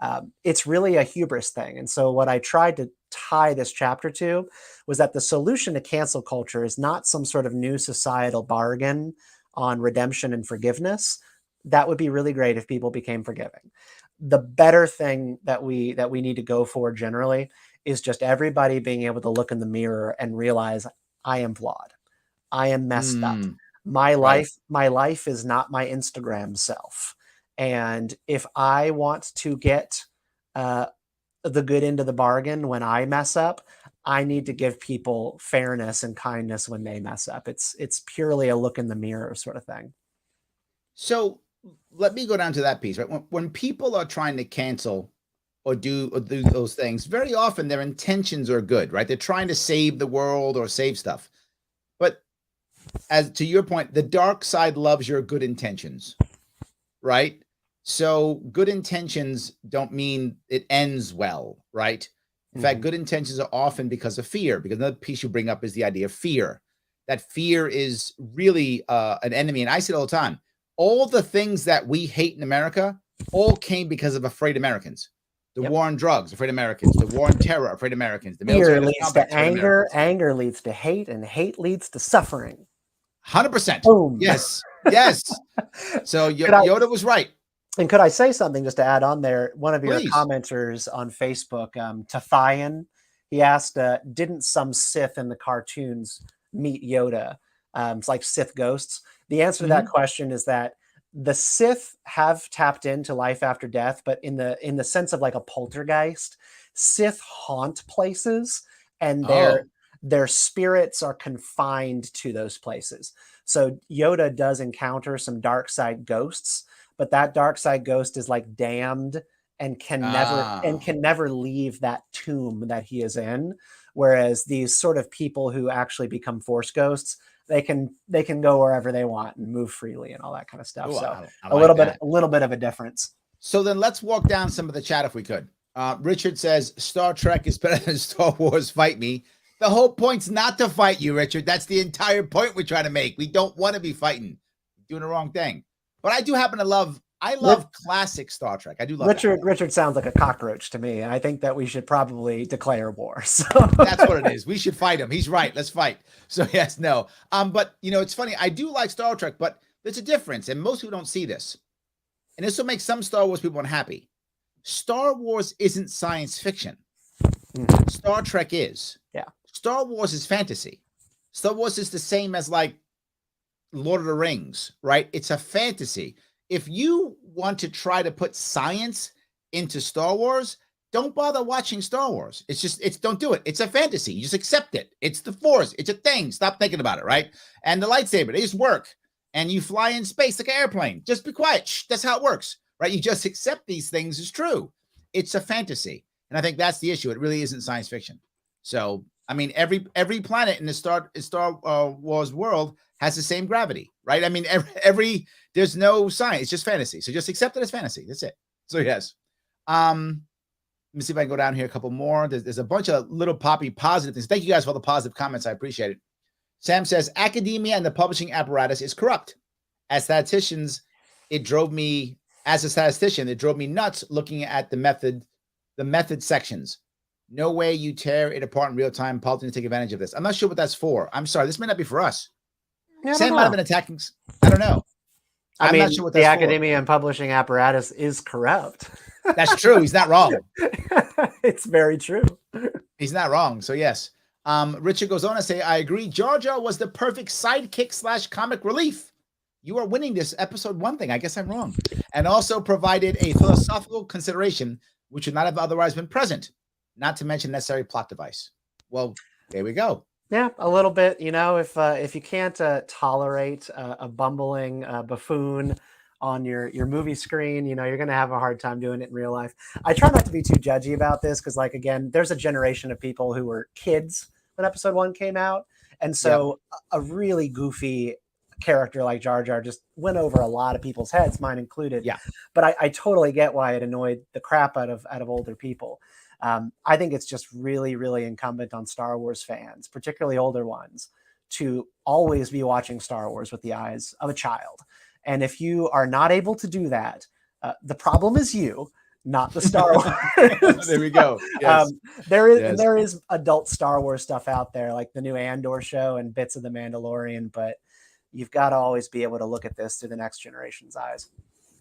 And it's really a hubris thing. And so what I tried to tie this chapter to was that the solution to cancel culture is not some sort of new societal bargain on redemption and forgiveness. That would be really great if people became forgiving. The better thing that we need to go for generally is just everybody being able to look in the mirror and realize I am flawed. I am messed up. My life is not my Instagram self. And if I want to get the good end of the bargain when I mess up, I need to give people fairness and kindness when they mess up. It's purely a look in the mirror sort of thing. So let me go down to that piece, right? When people are trying to cancel or do those things, very often their intentions are good, right? They're trying to save the world or save stuff. But as to your point, the dark side loves your good intentions, right? So good intentions don't mean it ends well, right? In fact, good intentions are often because of fear, because another piece you bring up is the idea of fear. that fear is really an enemy. And I say it all the time, all the things that we hate in America all came because of afraid Americans. The war on drugs, afraid Americans. The war on terror, afraid Americans. The fear leads to anger, anger leads to hate, and hate leads to suffering. 100%. Boom. Yes. Yes. So Yoda was right. And could I say something just to add on there? One of your commenters on Facebook, Tafian, he asked, didn't some Sith in the cartoons meet Yoda? It's like Sith ghosts. The answer to that question is that the Sith have tapped into life after death, but in the sense of like a poltergeist, Sith haunt places, and their spirits are confined to those places. So Yoda does encounter some dark side ghosts, but that dark side ghost is like damned and can never leave that tomb that he is in. Whereas these sort of people who actually become Force ghosts, they can go wherever they want and move freely and all that kind of stuff. So a little bit of a difference. So then let's walk down some of the chat if we could. Richard says Star Trek is better than Star Wars. Fight me. The whole point's not to fight you, Richard. That's the entire point we're trying to make. We don't want to be fighting. You're doing the wrong thing. But I do happen to love classic Star Trek. I do love Richard sounds like a cockroach to me. I think that we should probably declare war. So that's what it is. We should fight him. He's right. Let's fight. So yes, no. But it's funny. I do like Star Trek, but there's a difference, and most people don't see this. And this will make some Star Wars people unhappy. Star Wars isn't science fiction. Star Trek is. Yeah. Star Wars is fantasy. Star Wars is the same as like Lord of the Rings, right? It's a fantasy. If you want to try to put science into Star Wars, don't bother watching Star Wars. Don't do it. It's a fantasy. You just accept it. It's the Force. It's a thing. Stop thinking about it, right? And the lightsaber, they just work. And you fly in space like an airplane. Just be quiet. Shh, that's how it works, right? You just accept these things as true. It's a fantasy. And I think that's the issue. It really isn't science fiction. So, I mean, every planet in the Star Wars world has the same gravity, right? I mean, there's no science. It's just fantasy. So just accept it as fantasy. That's it. So yes. Let me see if I can go down here a couple more. There's a bunch of little poppy positive things. Thank you guys for all the positive comments. I appreciate it. Sam says, academia and the publishing apparatus is corrupt. As a statistician, it drove me nuts looking at the method sections. No way you tear it apart in real time. Politicians take advantage of this. I'm not sure what that's for. I'm sorry. This may not be for us. Sam might have been attacking. I don't know. I'm not sure what that's for. The academia and publishing apparatus is corrupt. That's true. He's not wrong. It's very true. He's not wrong. So yes. Richard goes on to say, I agree. Jar Jar was the perfect sidekick / comic relief. You are winning this episode 1 thing. I guess I'm wrong. And also provided a philosophical consideration which would not have otherwise been present, not to mention necessary plot device. Well, there we go. Yeah, a little bit. If you can't tolerate a bumbling buffoon on your movie screen, you're going to have a hard time doing it in real life. I try not to be too judgy about this because, like, again, there's a generation of people who were kids when episode 1 came out. And so a really goofy character like Jar Jar just went over a lot of people's heads, mine included. Yeah. But I totally get why it annoyed the crap out of older people. I think it's just really, really incumbent on Star Wars fans, particularly older ones, to always be watching Star Wars with the eyes of a child. And if you are not able to do that, the problem is you, not the Star Wars. There we go. Yes. There is adult Star Wars stuff out there, like the new Andor show and bits of The Mandalorian, but you've got to always be able to look at this through the next generation's eyes.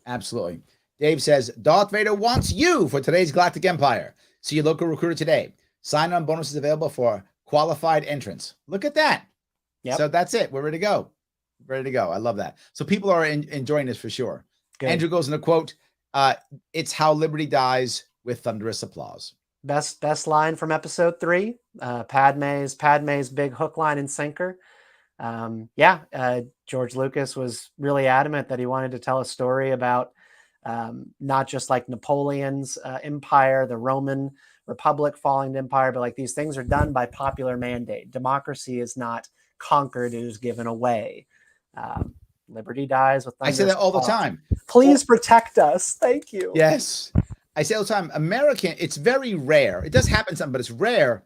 Absolutely. Dave says, Darth Vader wants you for today's Galactic Empire. See your local recruiter today. Sign-on bonuses available for qualified entrants. Look at that. Yep. So that's it. We're ready to go. Ready to go. I love that. So people are enjoying this for sure. Good. Andrew goes in a quote, it's how liberty dies with thunderous applause. Best line from episode 3. Padme's big hook, line, and sinker. George Lucas was really adamant that he wanted to tell a story about not just like Napoleon's empire, the Roman Republic falling to empire, but like these things are done by popular mandate. Democracy is not conquered, it is given away. Liberty dies with thunderous I say that all applause. the time. Please protect us. Thank you. Yes. I say all the time, it's very rare. It does happen sometimes, but it's rare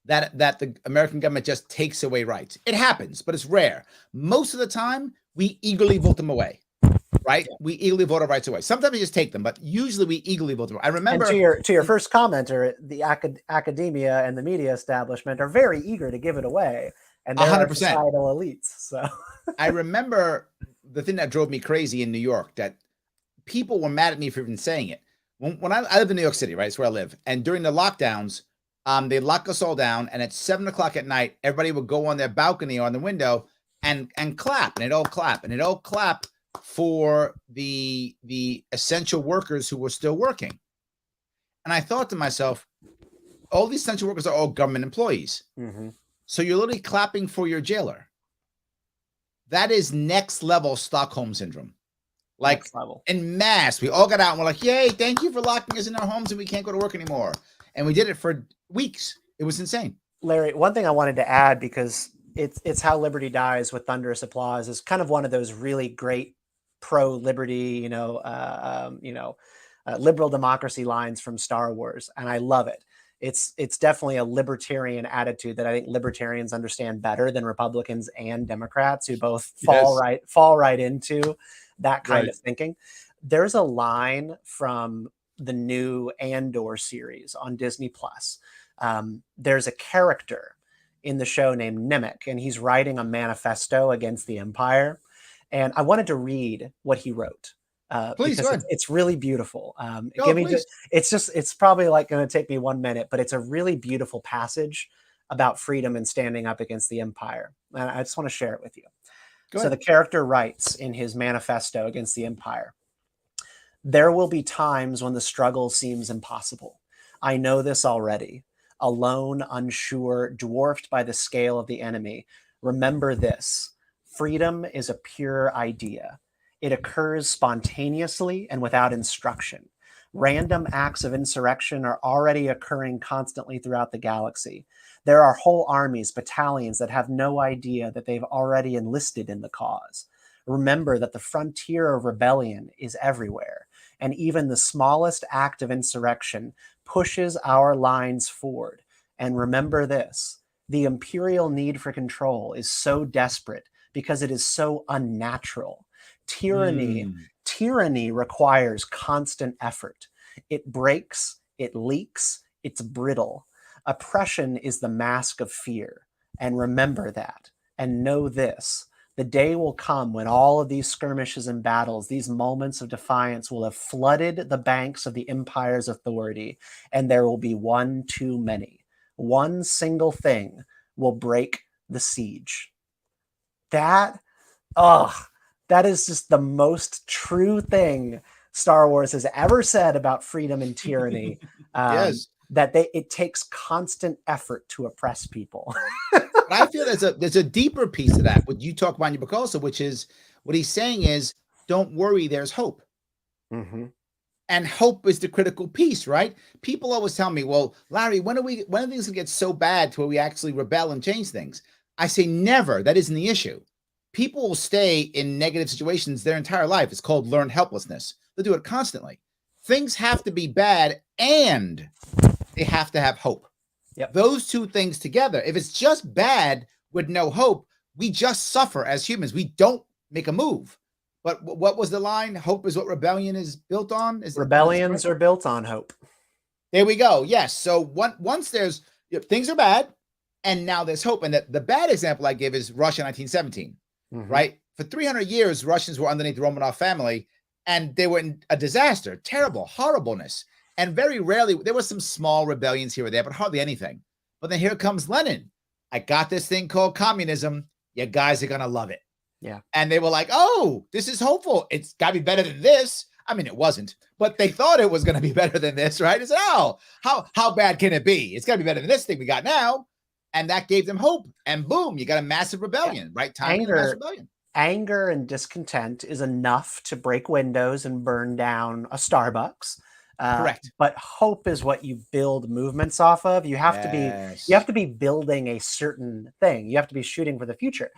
that the American government just takes away rights. It happens, but it's rare. Most of the time, we eagerly vote them away. Right? Yeah. We eagerly vote our rights away. Sometimes we just take them, but usually we eagerly vote them away. I remember. And to your first commenter, the academia and the media establishment are very eager to give it away, and there 100%. Are societal elites. So I remember the thing that drove me crazy in New York, that people were mad at me for even saying it. When I live in New York City, right? It's where I live. And during the lockdowns, they lock us all down, and at 7:00 at night, everybody would go on their balcony or on the window and clap, and it'd all clap for the essential workers who were still working. And I thought to myself, all these essential workers are all government employees. Mm-hmm. So you're literally clapping for your jailer. That is next level Stockholm syndrome. Like en masse, we all got out and we're like, yay, thank you for locking us in our homes and we can't go to work anymore. And we did it for weeks. It was insane. Larry, one thing I wanted to add, because it's How Liberty Dies with Thunderous Applause, is kind of one of those really great pro-liberty, liberal democracy lines from Star Wars, and I love it. It's definitely a libertarian attitude that I think libertarians understand better than Republicans and Democrats, who both fall right into that kind of thinking. There's a line from the new Andor series on Disney Plus. There's a character in the show named Nemec, and he's writing a manifesto against the Empire. And I wanted to read what he wrote. Please, because it's really beautiful. It's probably like going to take me 1 minute, but it's a really beautiful passage about freedom and standing up against the Empire. And I just want to share it with you. So the character writes in his manifesto against the Empire, "There will be times when the struggle seems impossible. I know this already. Alone, unsure, dwarfed by the scale of the enemy. Remember this. Freedom is a pure idea. It occurs spontaneously and without instruction. Random acts of insurrection are already occurring constantly throughout the galaxy. There are whole armies, battalions that have no idea that they've already enlisted in the cause. Remember that the frontier of rebellion is everywhere, and even the smallest act of insurrection pushes our lines forward. And remember this, the imperial need for control is so desperate because it is so unnatural. Tyranny requires constant effort. It breaks, it leaks, it's brittle. Oppression is the mask of fear. And remember that. And know this. The day will come when all of these skirmishes and battles, these moments of defiance, will have flooded the banks of the Empire's authority, and there will be one too many. One single thing will break the siege." That is just the most true thing Star Wars has ever said about freedom and tyranny. Yes. That it takes constant effort to oppress people. I feel there's a deeper piece to that, what you talk about in your book also, which is what he's saying is, don't worry, there's hope. Mm-hmm. And hope is the critical piece, right? People always tell me, well, Larry, when are things going to get so bad to where we actually rebel and change things? I say never. That isn't the issue. People will stay in negative situations their entire life. It's called learned helplessness. They'll do it constantly. Things have to be bad and they have to have hope. Yep. Those two things together. If it's just bad with no hope, we just suffer as humans. We don't make a move. But what was the line? Hope is what rebellion is built on? Rebellions are built on hope. There we go. Yes. So once there's things are bad and now there's hope. And the bad example I give is Russia in 1917. Mm-hmm. Right? For 300 years, Russians were underneath the Romanov family, and they were in a disaster, terrible, horribleness. And very rarely, there were some small rebellions here or there, but hardly anything. But then here comes Lenin. I got this thing called communism. You guys are going to love it. Yeah. And they were like, oh, this is hopeful. It's got to be better than this. I mean, it wasn't, but they thought it was going to be better than this, right? It's how bad can it be? It's got to be better than this thing we got now. And that gave them hope. And boom, you got a massive rebellion, right? Anger and discontent is enough to break windows and burn down a Starbucks. Correct. But hope is what you build movements off of. You have to be building a certain thing. You have to be shooting for the future.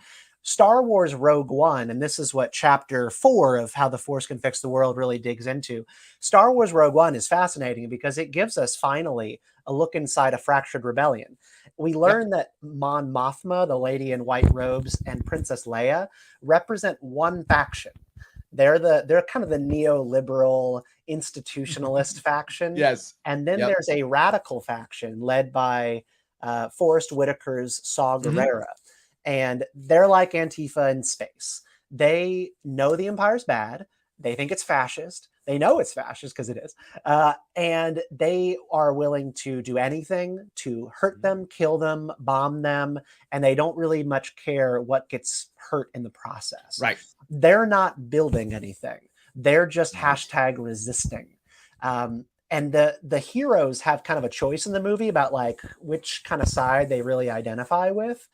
Star Wars Rogue One, and this is what chapter 4 of How the Force Can Fix the World really digs into. Star Wars Rogue One is fascinating because it gives us finally a look inside a fractured rebellion. We learn that Mon Mothma, the lady in white robes, and Princess Leia represent one faction. They're kind of the neoliberal institutionalist faction. Yes. And then there's a radical faction led by Forrest Whitaker's Saw Gerrera. And they're like Antifa in space. They know the empire's bad. They think it's fascist. They know it's fascist because it is. And they are willing to do anything to hurt them, kill them, bomb them. And they don't really much care what gets hurt in the process. Right. They're not building anything. They're just hashtag resisting. And the heroes have kind of a choice in the movie about like which kind of side they really identify with.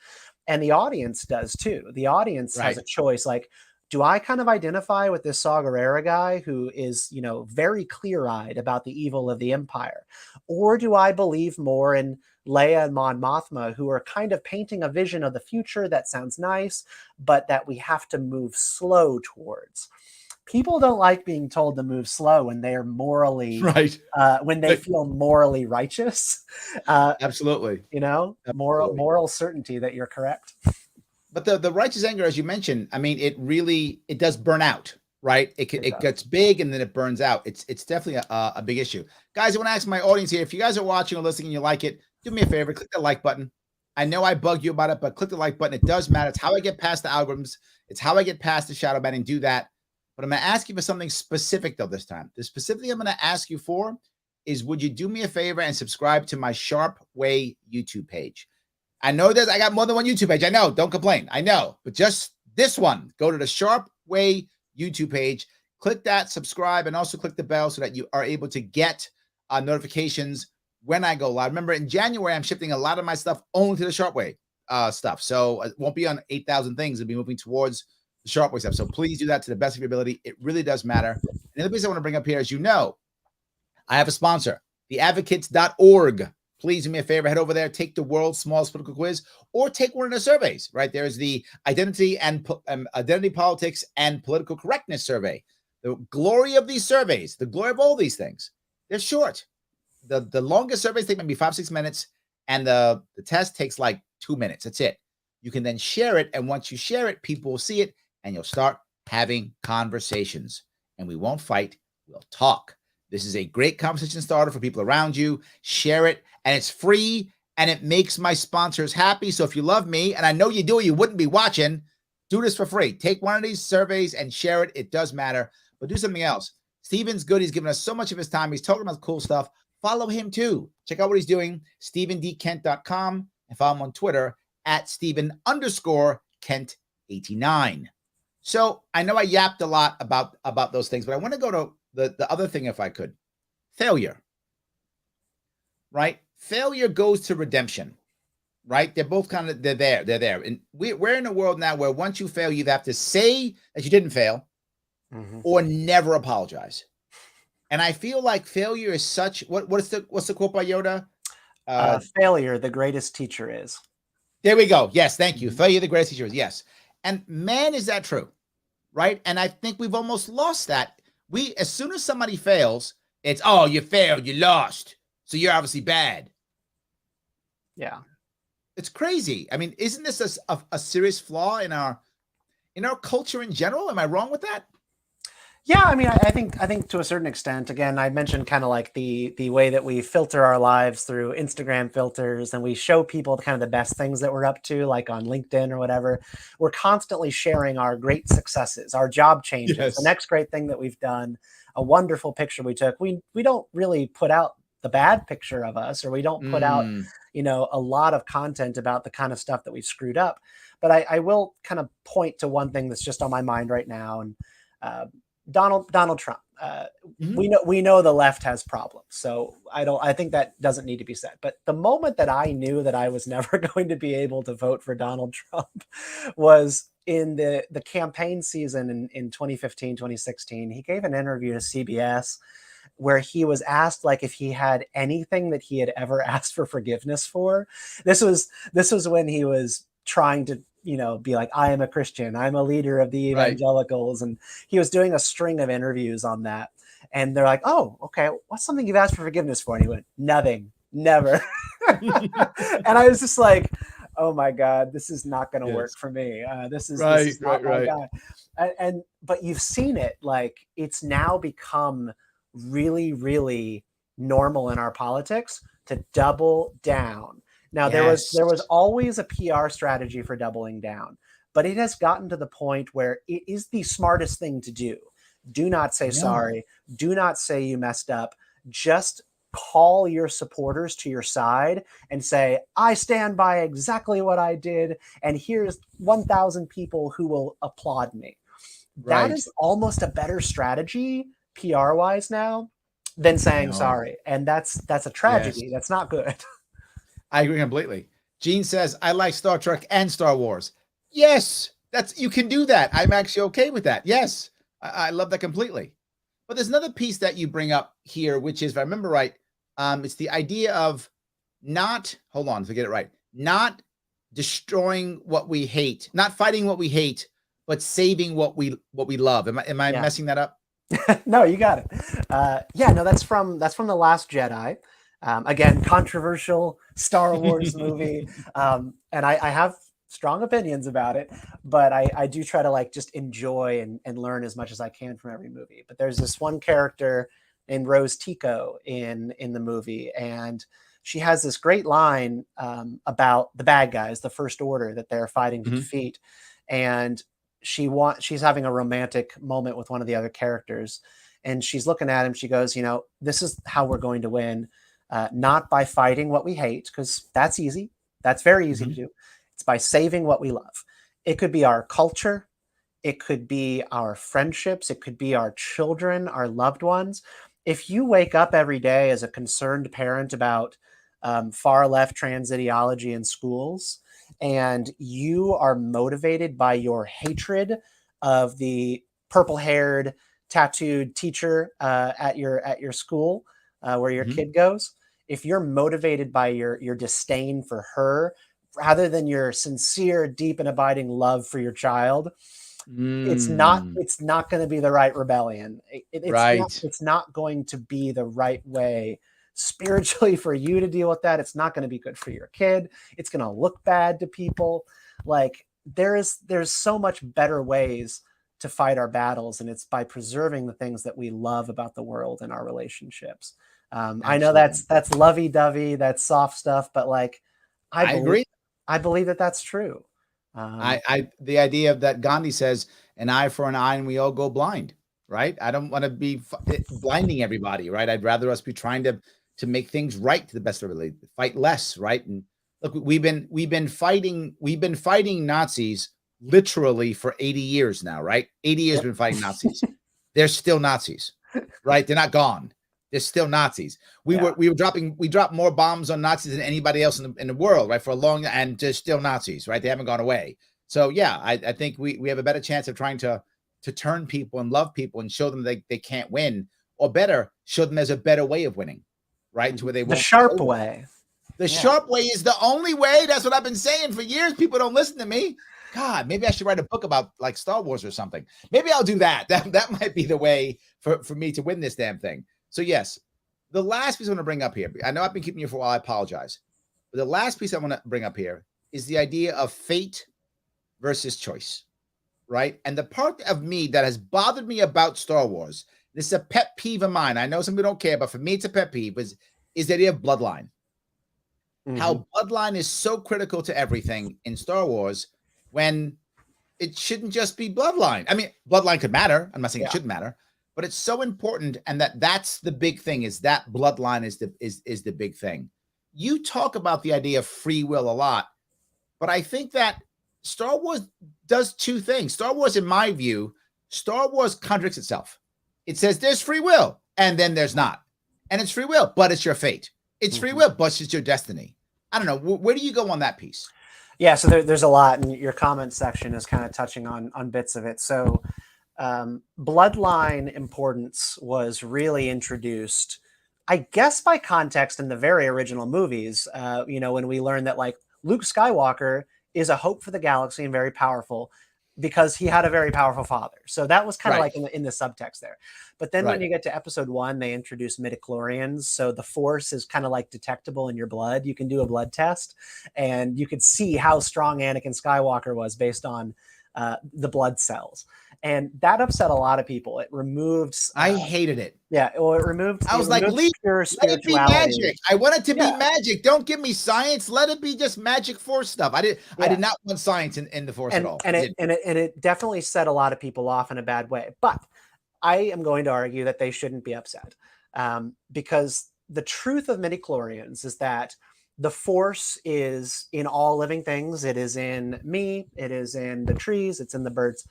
And the audience does too. The audience has a choice. Like, do I kind of identify with this Saw Gerrera guy who is, very clear-eyed about the evil of the Empire? Or do I believe more in Leia and Mon Mothma, who are kind of painting a vision of the future that sounds nice, but that we have to move slow towards? People don't like being told to move slow when they are morally when they feel morally righteous. Absolutely. Moral certainty that you're correct. But the righteous anger, as you mentioned, I mean, it does burn out, right? It gets big and then it burns out. It's definitely a big issue. Guys, I want to ask my audience here, if you guys are watching or listening and you like it, do me a favor, click the like button. I know I bugged you about it, but click the like button. It does matter. It's how I get past the algorithms. It's how I get past the shadow banning. Do that. But I'm going to ask you for something specific, though, this time. The specific thing I'm going to ask you for is, would you do me a favor and subscribe to my Sharp Way YouTube page? I know I got more than one YouTube page. I know. Don't complain. I know. But just this one. Go to the Sharp Way YouTube page. Click that, subscribe, and also click the bell so that you are able to get notifications when I go live. Remember, in January, I'm shifting a lot of my stuff only to the Sharp Way stuff. So it won't be on 8,000 things. It'll be moving towards the Sharp Way stuff. So please do that to the best of your ability. It really does matter. And the other piece I want to bring up here is, I have a sponsor, theadvocates.org. Please do me a favor, head over there, take the world's smallest political quiz, or take one of the surveys, right? There's the identity politics and political correctness survey. The glory of these surveys, the glory of all these things, they're short. The longest surveys take maybe 5-6 minutes, and the test takes like 2 minutes. That's it. You can then share it, and once you share it, people will see it, and you'll start having conversations. And we won't fight, we'll talk. This is a great conversation starter for people around you. Share it, and it's free, and it makes my sponsors happy. So if you love me, and I know you do, or you wouldn't be watching, do this for free. Take one of these surveys and share it. It does matter, but do something else. Steven's good. He's given us so much of his time. He's talking about cool stuff. Follow him too. Check out what he's doing, StephenDKent.com, and follow him on Twitter at Stephen_Kent89. So I know I yapped a lot about those things, but I want to go to the other thing, if I could. Failure, right? Failure goes to redemption, right? They're both they're there. And we're in a world now where once you fail, you have to say that you didn't fail or never apologize. And I feel like failure is such, what's the quote by Yoda? Failure, the greatest teacher is. There we go. Yes, thank you. Failure, the greatest teacher is. Yes. And man, is that true, right? And I think we've almost lost that. As soon as somebody fails, it's, oh, you failed, you lost, so you're obviously bad. Yeah. It's crazy. I mean, isn't this a serious flaw in our culture in general? Am I wrong with that? Yeah, I mean, I think to a certain extent, again, I mentioned kind of like the way that we filter our lives through Instagram filters, and we show people kind of the best things that we're up to, like on LinkedIn or whatever. We're constantly sharing our great successes, our job changes, the next great thing that we've done, a wonderful picture we took. We don't really put out the bad picture of us, or we don't put out, a lot of content about the kind of stuff that we've screwed up. But I will kind of point to one thing that's just on my mind right now, and Donald Trump. We know the left has problems, so I think that doesn't need to be said. But the moment that I knew that I was never going to be able to vote for Donald Trump was in the campaign season in 2015, 2016. He gave an interview to CBS, where he was asked like if he had anything that he had ever asked for forgiveness for. This was when he was trying to, you know, be like, I am a Christian, I'm a leader of the evangelicals. And he was doing a string of interviews on that. And they're like, oh, okay, what's something you've asked for forgiveness for? And he went, nothing, never. And I was just like, oh my God, this is not going to work for me. This is not my guy. But you've seen it, like it's now become really, really normal in our politics to double down. Now, there was always a PR strategy for doubling down, but it has gotten to the point where it is the smartest thing to do. Do not say sorry. Do not say you messed up. Just call your supporters to your side and say, I stand by exactly what I did, and here's 1,000 people who will applaud me. That is almost a better strategy PR-wise now than saying sorry. And that's a tragedy. Yes. That's not good. I agree completely. Gene says, I like Star Trek and Star Wars. Yes, you can do that. I'm actually okay with that. Yes, I love that completely. But there's another piece that you bring up here, which is, if I remember right, it's the idea of not destroying what we hate, not fighting what we hate, but saving what we love. Am I messing that up? No, you got it. That's from The Last Jedi. Again, controversial Star Wars movie. And I have strong opinions about it, but I do try to like just enjoy and learn as much as I can from every movie. But there's this one character named Rose Tico in the movie, and she has this great line about the bad guys, the First Order that they're fighting to defeat. And she's having a romantic moment with one of the other characters, and she's looking at him. She goes, you know, this is how we're going to win. Not by fighting what we hate, because that's easy. That's very easy to do. It's by saving what we love. It could be our culture. It could be our friendships. It could be our children, our loved ones. If you wake up every day as a concerned parent about far left trans ideology in schools, and you are motivated by your hatred of the purple-haired, tattooed teacher at your school where your kid goes, if you're motivated by your disdain for her rather than your sincere, deep and abiding love for your child, it's not going to be the right rebellion. It's not going to be the right way spiritually for you to deal with that. It's not going to be good for your kid. It's going to look bad to people. Like there's so much better ways to fight our battles, and it's by preserving the things that we love about the world and our relationships. I know that's lovey-dovey, that's soft stuff, but like I agree. I believe that that's true. The idea of that Gandhi says, an eye for an eye and we all go blind, right? I don't want to be blinding everybody, right? I'd rather us be trying to make things right to the best of our ability, fight less, right? And look, we've been fighting Nazis literally for 80 years now, right? 80 years been fighting Nazis. They're still Nazis, right? They're not gone. They're still Nazis. We dropped more bombs on Nazis than anybody else in the world, right? For a long, and they're still Nazis, right? They haven't gone away. So yeah, I think we have a better chance of trying to turn people and love people and show them they can't win, or better, show them there's a better way of winning, right? To where they the sharp way. The sharp way is the only way. That's what I've been saying for years. People don't listen to me. God, maybe I should write a book about like Star Wars or something. Maybe I'll do that. That might be the way for me to win this damn thing. So yes, the last piece I want to bring up here, I know I've been keeping you for a while, I apologize. But the last piece I want to bring up here is the idea of fate versus choice, right? And the part of me that has bothered me about Star Wars, this is a pet peeve of mine. I know some people don't care, but for me, it's a pet peeve, is the idea of bloodline. How bloodline is so critical to everything in Star Wars when it shouldn't just be bloodline. I mean, bloodline could matter. I'm not saying it shouldn't matter, but it's so important, and that's the big thing, is that bloodline is the big thing. You talk about the idea of free will a lot, but I think that Star Wars does two things. Star Wars, in my view, Star Wars contradicts itself. It says there's free will, and then there's not. And it's free will, but it's your fate. It's free will, but it's your destiny. I don't know. Where do you go on that piece? Yeah, so there's a lot, and your comment section is kind of touching on bits of it. So bloodline importance was really introduced, I guess, by context in the very original movies. When we learned that like Luke Skywalker is a hope for the galaxy and very powerful because he had a very powerful father. So that was kind of like in the subtext there. But then when you get to episode 1, they introduce midichlorians. So the force is kind of like detectable in your blood. You can do a blood test and you could see how strong Anakin Skywalker was based on the blood cells. And that upset a lot of people. It removed. I hated it. Yeah, well, it removed. I was like, pure let it be magic. I want it to be Yeah. magic. Don't give me science. Let it be just magic Force stuff. I did not want science in the Force at all. And it definitely set a lot of people off in a bad way. But I am going to argue that they shouldn't be upset because the truth of midichlorians is that the Force is in all living things. It is in me. It is in the trees. It's in the birds.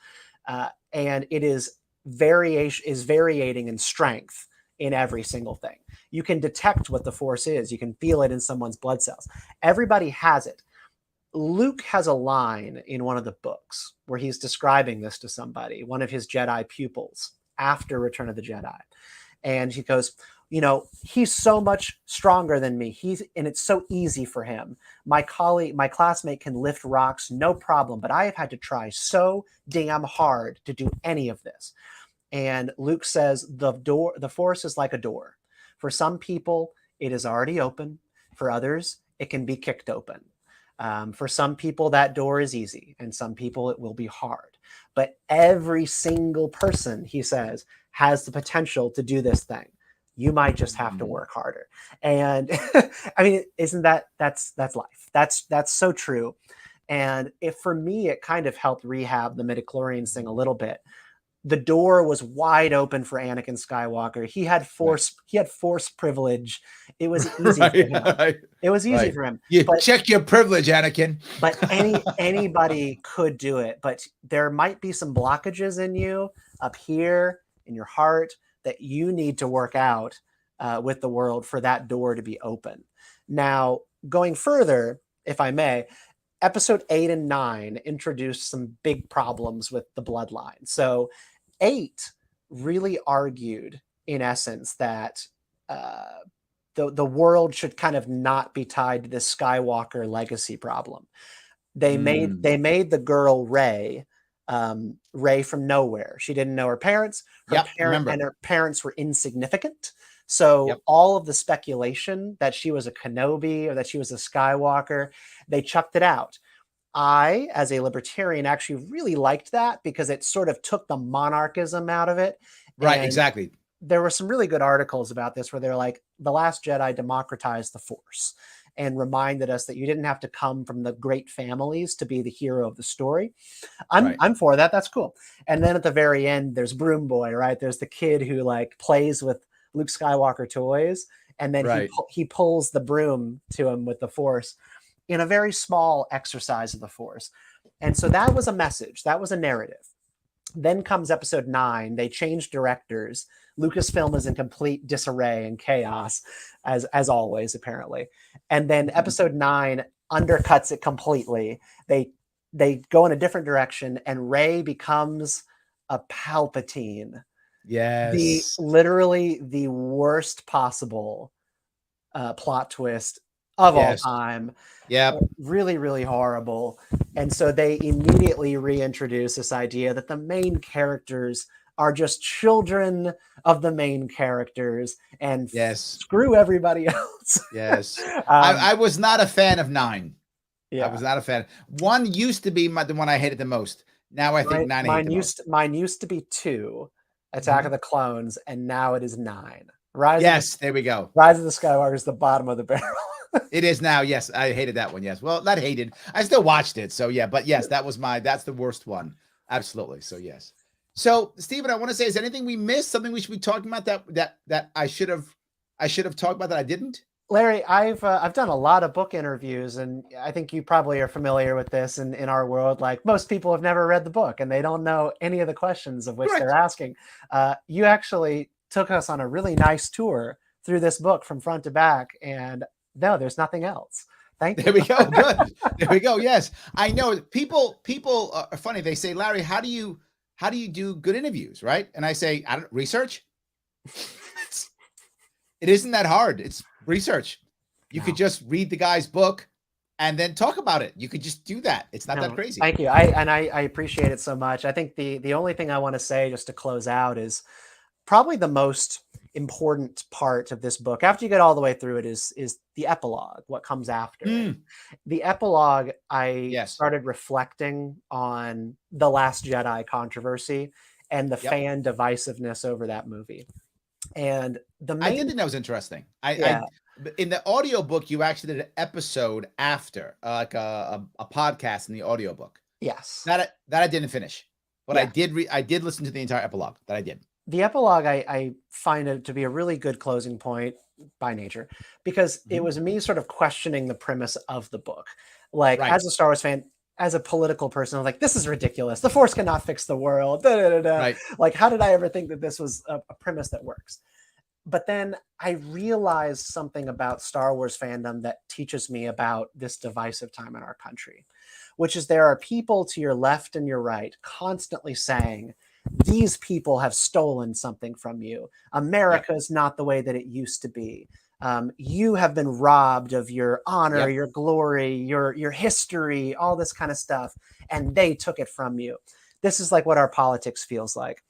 And it is variating in strength in every single thing. You can detect what the Force is. You can feel it in someone's blood cells. Everybody has it. Luke has a line in one of the books where he's describing this to somebody, one of his Jedi pupils after Return of the Jedi. And he goes, he's so much stronger than me. And it's so easy for him. My classmate can lift rocks, no problem, but I have had to try so damn hard to do any of this. And Luke says the Force is like a door. For some people, it is already open. For others, it can be kicked open. For some people, that door is easy, and some people it will be hard. But every single person, he says, has the potential to do this thing. You might just have to work harder. And I mean, isn't that's life? That's so true. And for me, it kind of helped rehab the midichlorians thing a little bit. The door was wide open for Anakin Skywalker. He had force privilege. It was easy for him. It was easy for him. Check your privilege, Anakin. But anybody could do it. But there might be some blockages in you up here in your heart that you need to work out with the world for that door to be open. Now, going further, if I may, episode 8 and 9 introduced some big problems with the bloodline. So 8 really argued, in essence, that the world should kind of not be tied to this Skywalker legacy problem. They made the girl Rey from nowhere. She didn't know her parents. Her parents were insignificant. So all of the speculation that she was a Kenobi or that she was a Skywalker, they chucked it out. I, as a libertarian, actually really liked that because it sort of took the monarchism out of it. Right, exactly. There were some really good articles about this where they're like, The Last Jedi democratized the Force and reminded us that you didn't have to come from the great families to be the hero of the story. I'm for that. That's cool. And then at the very end, there's Broom Boy, right? There's the kid who like plays with Luke Skywalker toys, and then he pulls the broom to him with the Force in a very small exercise of the Force. And so that was a message. That was a narrative. Then comes episode 9. They changed directors. Lucasfilm is in complete disarray and chaos, as always, apparently. And then episode 9 undercuts it completely. They go in a different direction, and Rey becomes a Palpatine. Yes. Literally the worst possible plot twist of all time. Yeah. Really, really horrible. And so they immediately reintroduce this idea that the main characters are just children of the main characters and screw everybody else. Yes. I was not a fan of 9. Yeah. I was not a fan. 1 used to be the one I hated the most. Now I think 9 I hate the most. Mine used to be 2, Attack of the Clones, and now it is 9. There we go. Rise of the Skywalker is the bottom of the barrel. It is now. Yes, I hated that one. Yes. Well, not hated. I still watched it. So yeah, but yes, that's the worst one. Absolutely. So yes. So Stephen, I want to say, is there anything we missed? Something we should be talking about that I should have talked about that I didn't? Larry, I've done a lot of book interviews, and I think you probably are familiar with this in our world. Like most people have never read the book and they don't know any of the questions of which they're asking. You actually took us on a really nice tour through this book from front to back, and no, there's nothing else. Thank you. There we go. Good. There we go. Yes, I know people are funny. They say, Larry, how do you how do you do good interviews, right? And I say, I don't research. It isn't that hard. It's research. You could No. just read the guy's book and then talk about it. You could just do that. It's not that No, crazy. thank you. I appreciate it so much. I think the only thing I want to say just to close out is probably the most important part of this book after you get all the way through it is the epilogue, what comes after it. The epilogue, I Yes. started reflecting on the Last Jedi controversy and the fan divisiveness over that movie. And the I did main think that was interesting. yeah, In the audiobook, you actually did an episode after, like a podcast in the audiobook. yes. That I didn't finish, but Yeah. I did listen to the entire epilogue. That I did. The epilogue, I find it to be a really good closing point by nature because it was me sort of questioning the premise of the book. Like, Right. as a Star Wars fan, as a political person, I was like, this is ridiculous. The Force cannot fix the world. Da, da, da, da. Right. Like, how did I ever think that this was a premise that works? But then I realized something about Star Wars fandom that teaches me about this divisive time in our country, which is there are people to your left and your right constantly saying, these people have stolen something from you. America is not the way that it used to be. You have been robbed of your honor, your glory, your history, all this kind of stuff, and they took it from you. This is like what our politics feels like.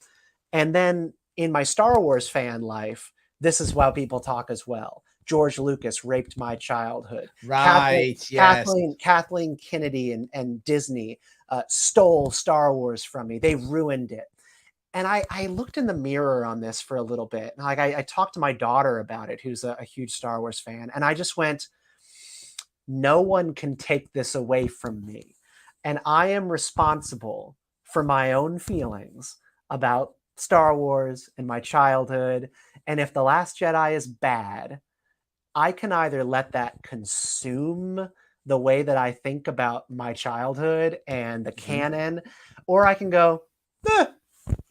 And then in my Star Wars fan life, this is how people talk as well. George Lucas raped my childhood. Right. Yes. Kathleen Kennedy and Disney stole Star Wars from me. They ruined it. And I looked in the mirror on this for a little bit. Like I talked to my daughter about it, who's a huge Star Wars fan. And I just went, no one can take this away from me. And I am responsible for my own feelings about Star Wars and my childhood. And if The Last Jedi is bad, I can either let that consume the way that I think about my childhood and the canon, or I can go,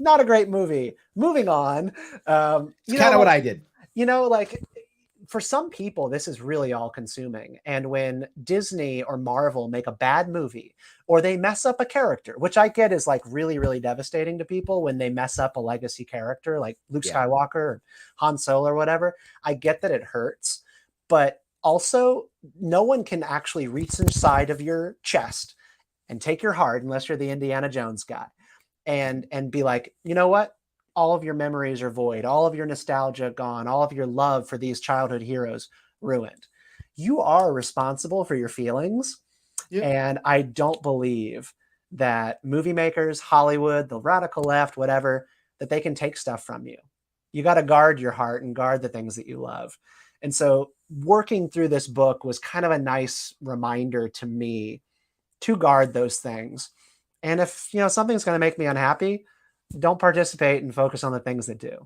not a great movie. Moving on. It's kind of what I did. You know, like for some people, this is really all consuming. And when Disney or Marvel make a bad movie or they mess up a character, which I get is like really, really devastating to people when they mess up a legacy character like Luke Skywalker or Han Solo or whatever. I get that it hurts, but also no one can actually reach inside of your chest and take your heart unless you're the Indiana Jones guy and be like, you know what? All of your memories are void, all of your nostalgia gone, all of your love for these childhood heroes ruined. You are responsible for your feelings. Yep. And I don't believe that movie makers, Hollywood, the radical left, whatever, that they can take stuff from you. You got to guard your heart and guard the things that you love. And so working through this book was kind of a nice reminder to me to guard those things. And if, you know, something's going to make me unhappy, don't participate and focus on the things that do.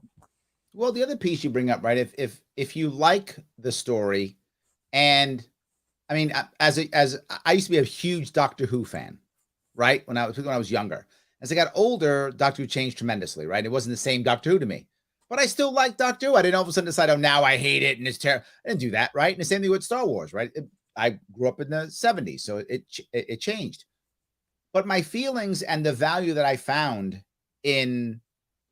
Well, the other piece you bring up, right? If you like the story, and I mean, as I used to be a huge Doctor Who fan, right? When I was younger. As I got older, Doctor Who changed tremendously, right? It wasn't the same Doctor Who to me, but I still like Doctor Who. I didn't all of a sudden decide, oh, now I hate it and it's terrible. I didn't do that, right? And the same thing with Star Wars, right? I grew up in the 70s, so it changed. But my feelings and the value that I found in,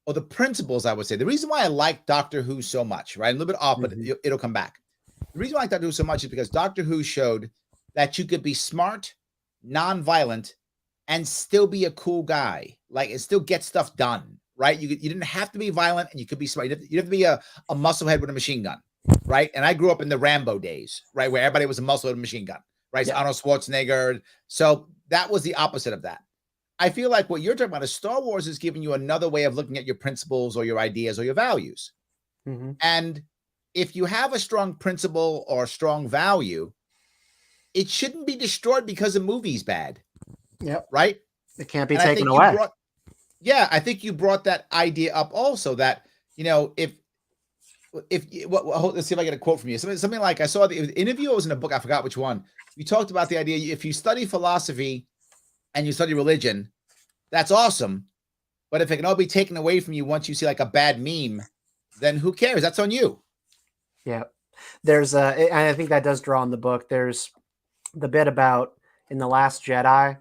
or the principles, I would say, the reason why I like Doctor Who so much, right? A little bit off, but it'll come back. The reason why I like Doctor Who so much is because Doctor Who showed that you could be smart, non-violent, and still be a cool guy. Like, and still get stuff done, right? You didn't have to be violent, and you could be smart. You didn't have to be a musclehead with a machine gun, right? And I grew up in the Rambo days, right? Where everybody was a muscle with a machine gun, right? So Arnold Schwarzenegger. So that was the opposite of that. I feel like what you're talking about is Star Wars is giving you another way of looking at your principles or your ideas or your values. And if you have a strong principle or strong value, it shouldn't be destroyed because a movie's bad. Yep. Right? It can't be taken away. I think you brought that idea up also, that, you know, let's see if I get a quote from you. Something like, I saw the interview, it was in a book, I forgot which one. You talked about the idea, if you study philosophy and you study religion, that's awesome. But if it can all be taken away from you once you see like a bad meme, then who cares? That's on you. Yeah. There's and I think that does draw on the book. There's the bit about in The Last Jedi,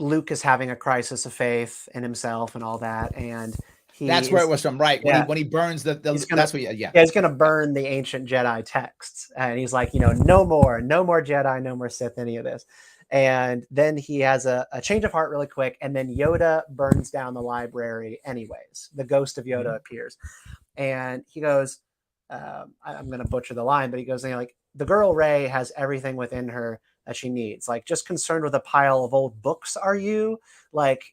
Luke is having a crisis of faith in himself and all that, and that's where it was from, right? Yeah. When he burns that's what, yeah. He's going to burn the ancient Jedi texts, and he's like, no more Jedi, no more Sith, any of this. And then he has a change of heart really quick, and then Yoda burns down the library anyways. The ghost of Yoda appears, and he goes, I'm going to butcher the line, but he goes, like, the girl Rey has everything within her that she needs. Like, just concerned with a pile of old books, are you? Like,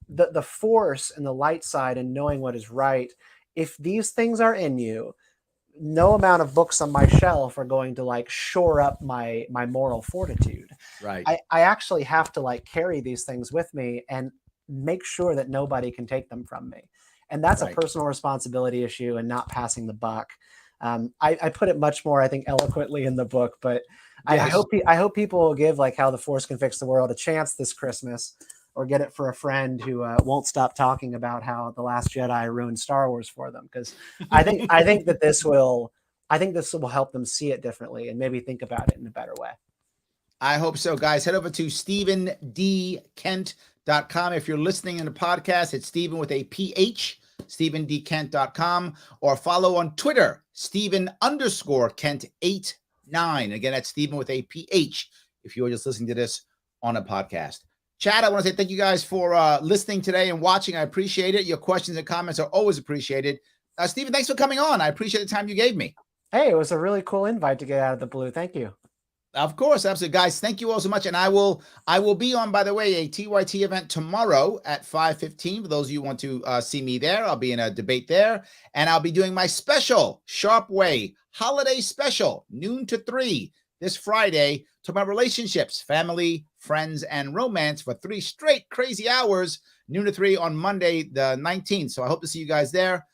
the Force and the light side and knowing what is right, if these things are in you, no amount of books on my shelf are going to like shore up my moral fortitude. Right. I actually have to like carry these things with me and make sure that nobody can take them from me. And that's a personal responsibility issue and not passing the buck. I put it much more, I think, eloquently in the book, but yes. I hope people will give like How the Force Can Fix the World a chance this Christmas, or get it for a friend who won't stop talking about how The Last Jedi ruined Star Wars for them. Because I think this will help them see it differently and maybe think about it in a better way. I hope so, guys. Head over to StephenDKent.com. If you're listening in the podcast, it's Stephen with a PH, StephenDKent.com, or follow on Twitter, Stephen_Kent89. Again, that's Stephen with a PH if you're just listening to this on a podcast. Chad, I want to say thank you guys for listening today and watching. I appreciate it. Your questions and comments are always appreciated. Stephen, thanks for coming on. I appreciate the time you gave me. Hey, it was a really cool invite to get out of the blue. Thank you. Of course, absolutely, guys. Thank you all so much. And I will be on, by the way, a TYT event tomorrow at 5:15. For those of you who want to see me there, I'll be in a debate there, and I'll be doing my special Sharp Way holiday special, noon to 3 this Friday, to about relationships, family, friends, and romance for 3 straight crazy hours, noon to 3 on Monday, the 19th. So I hope to see you guys there.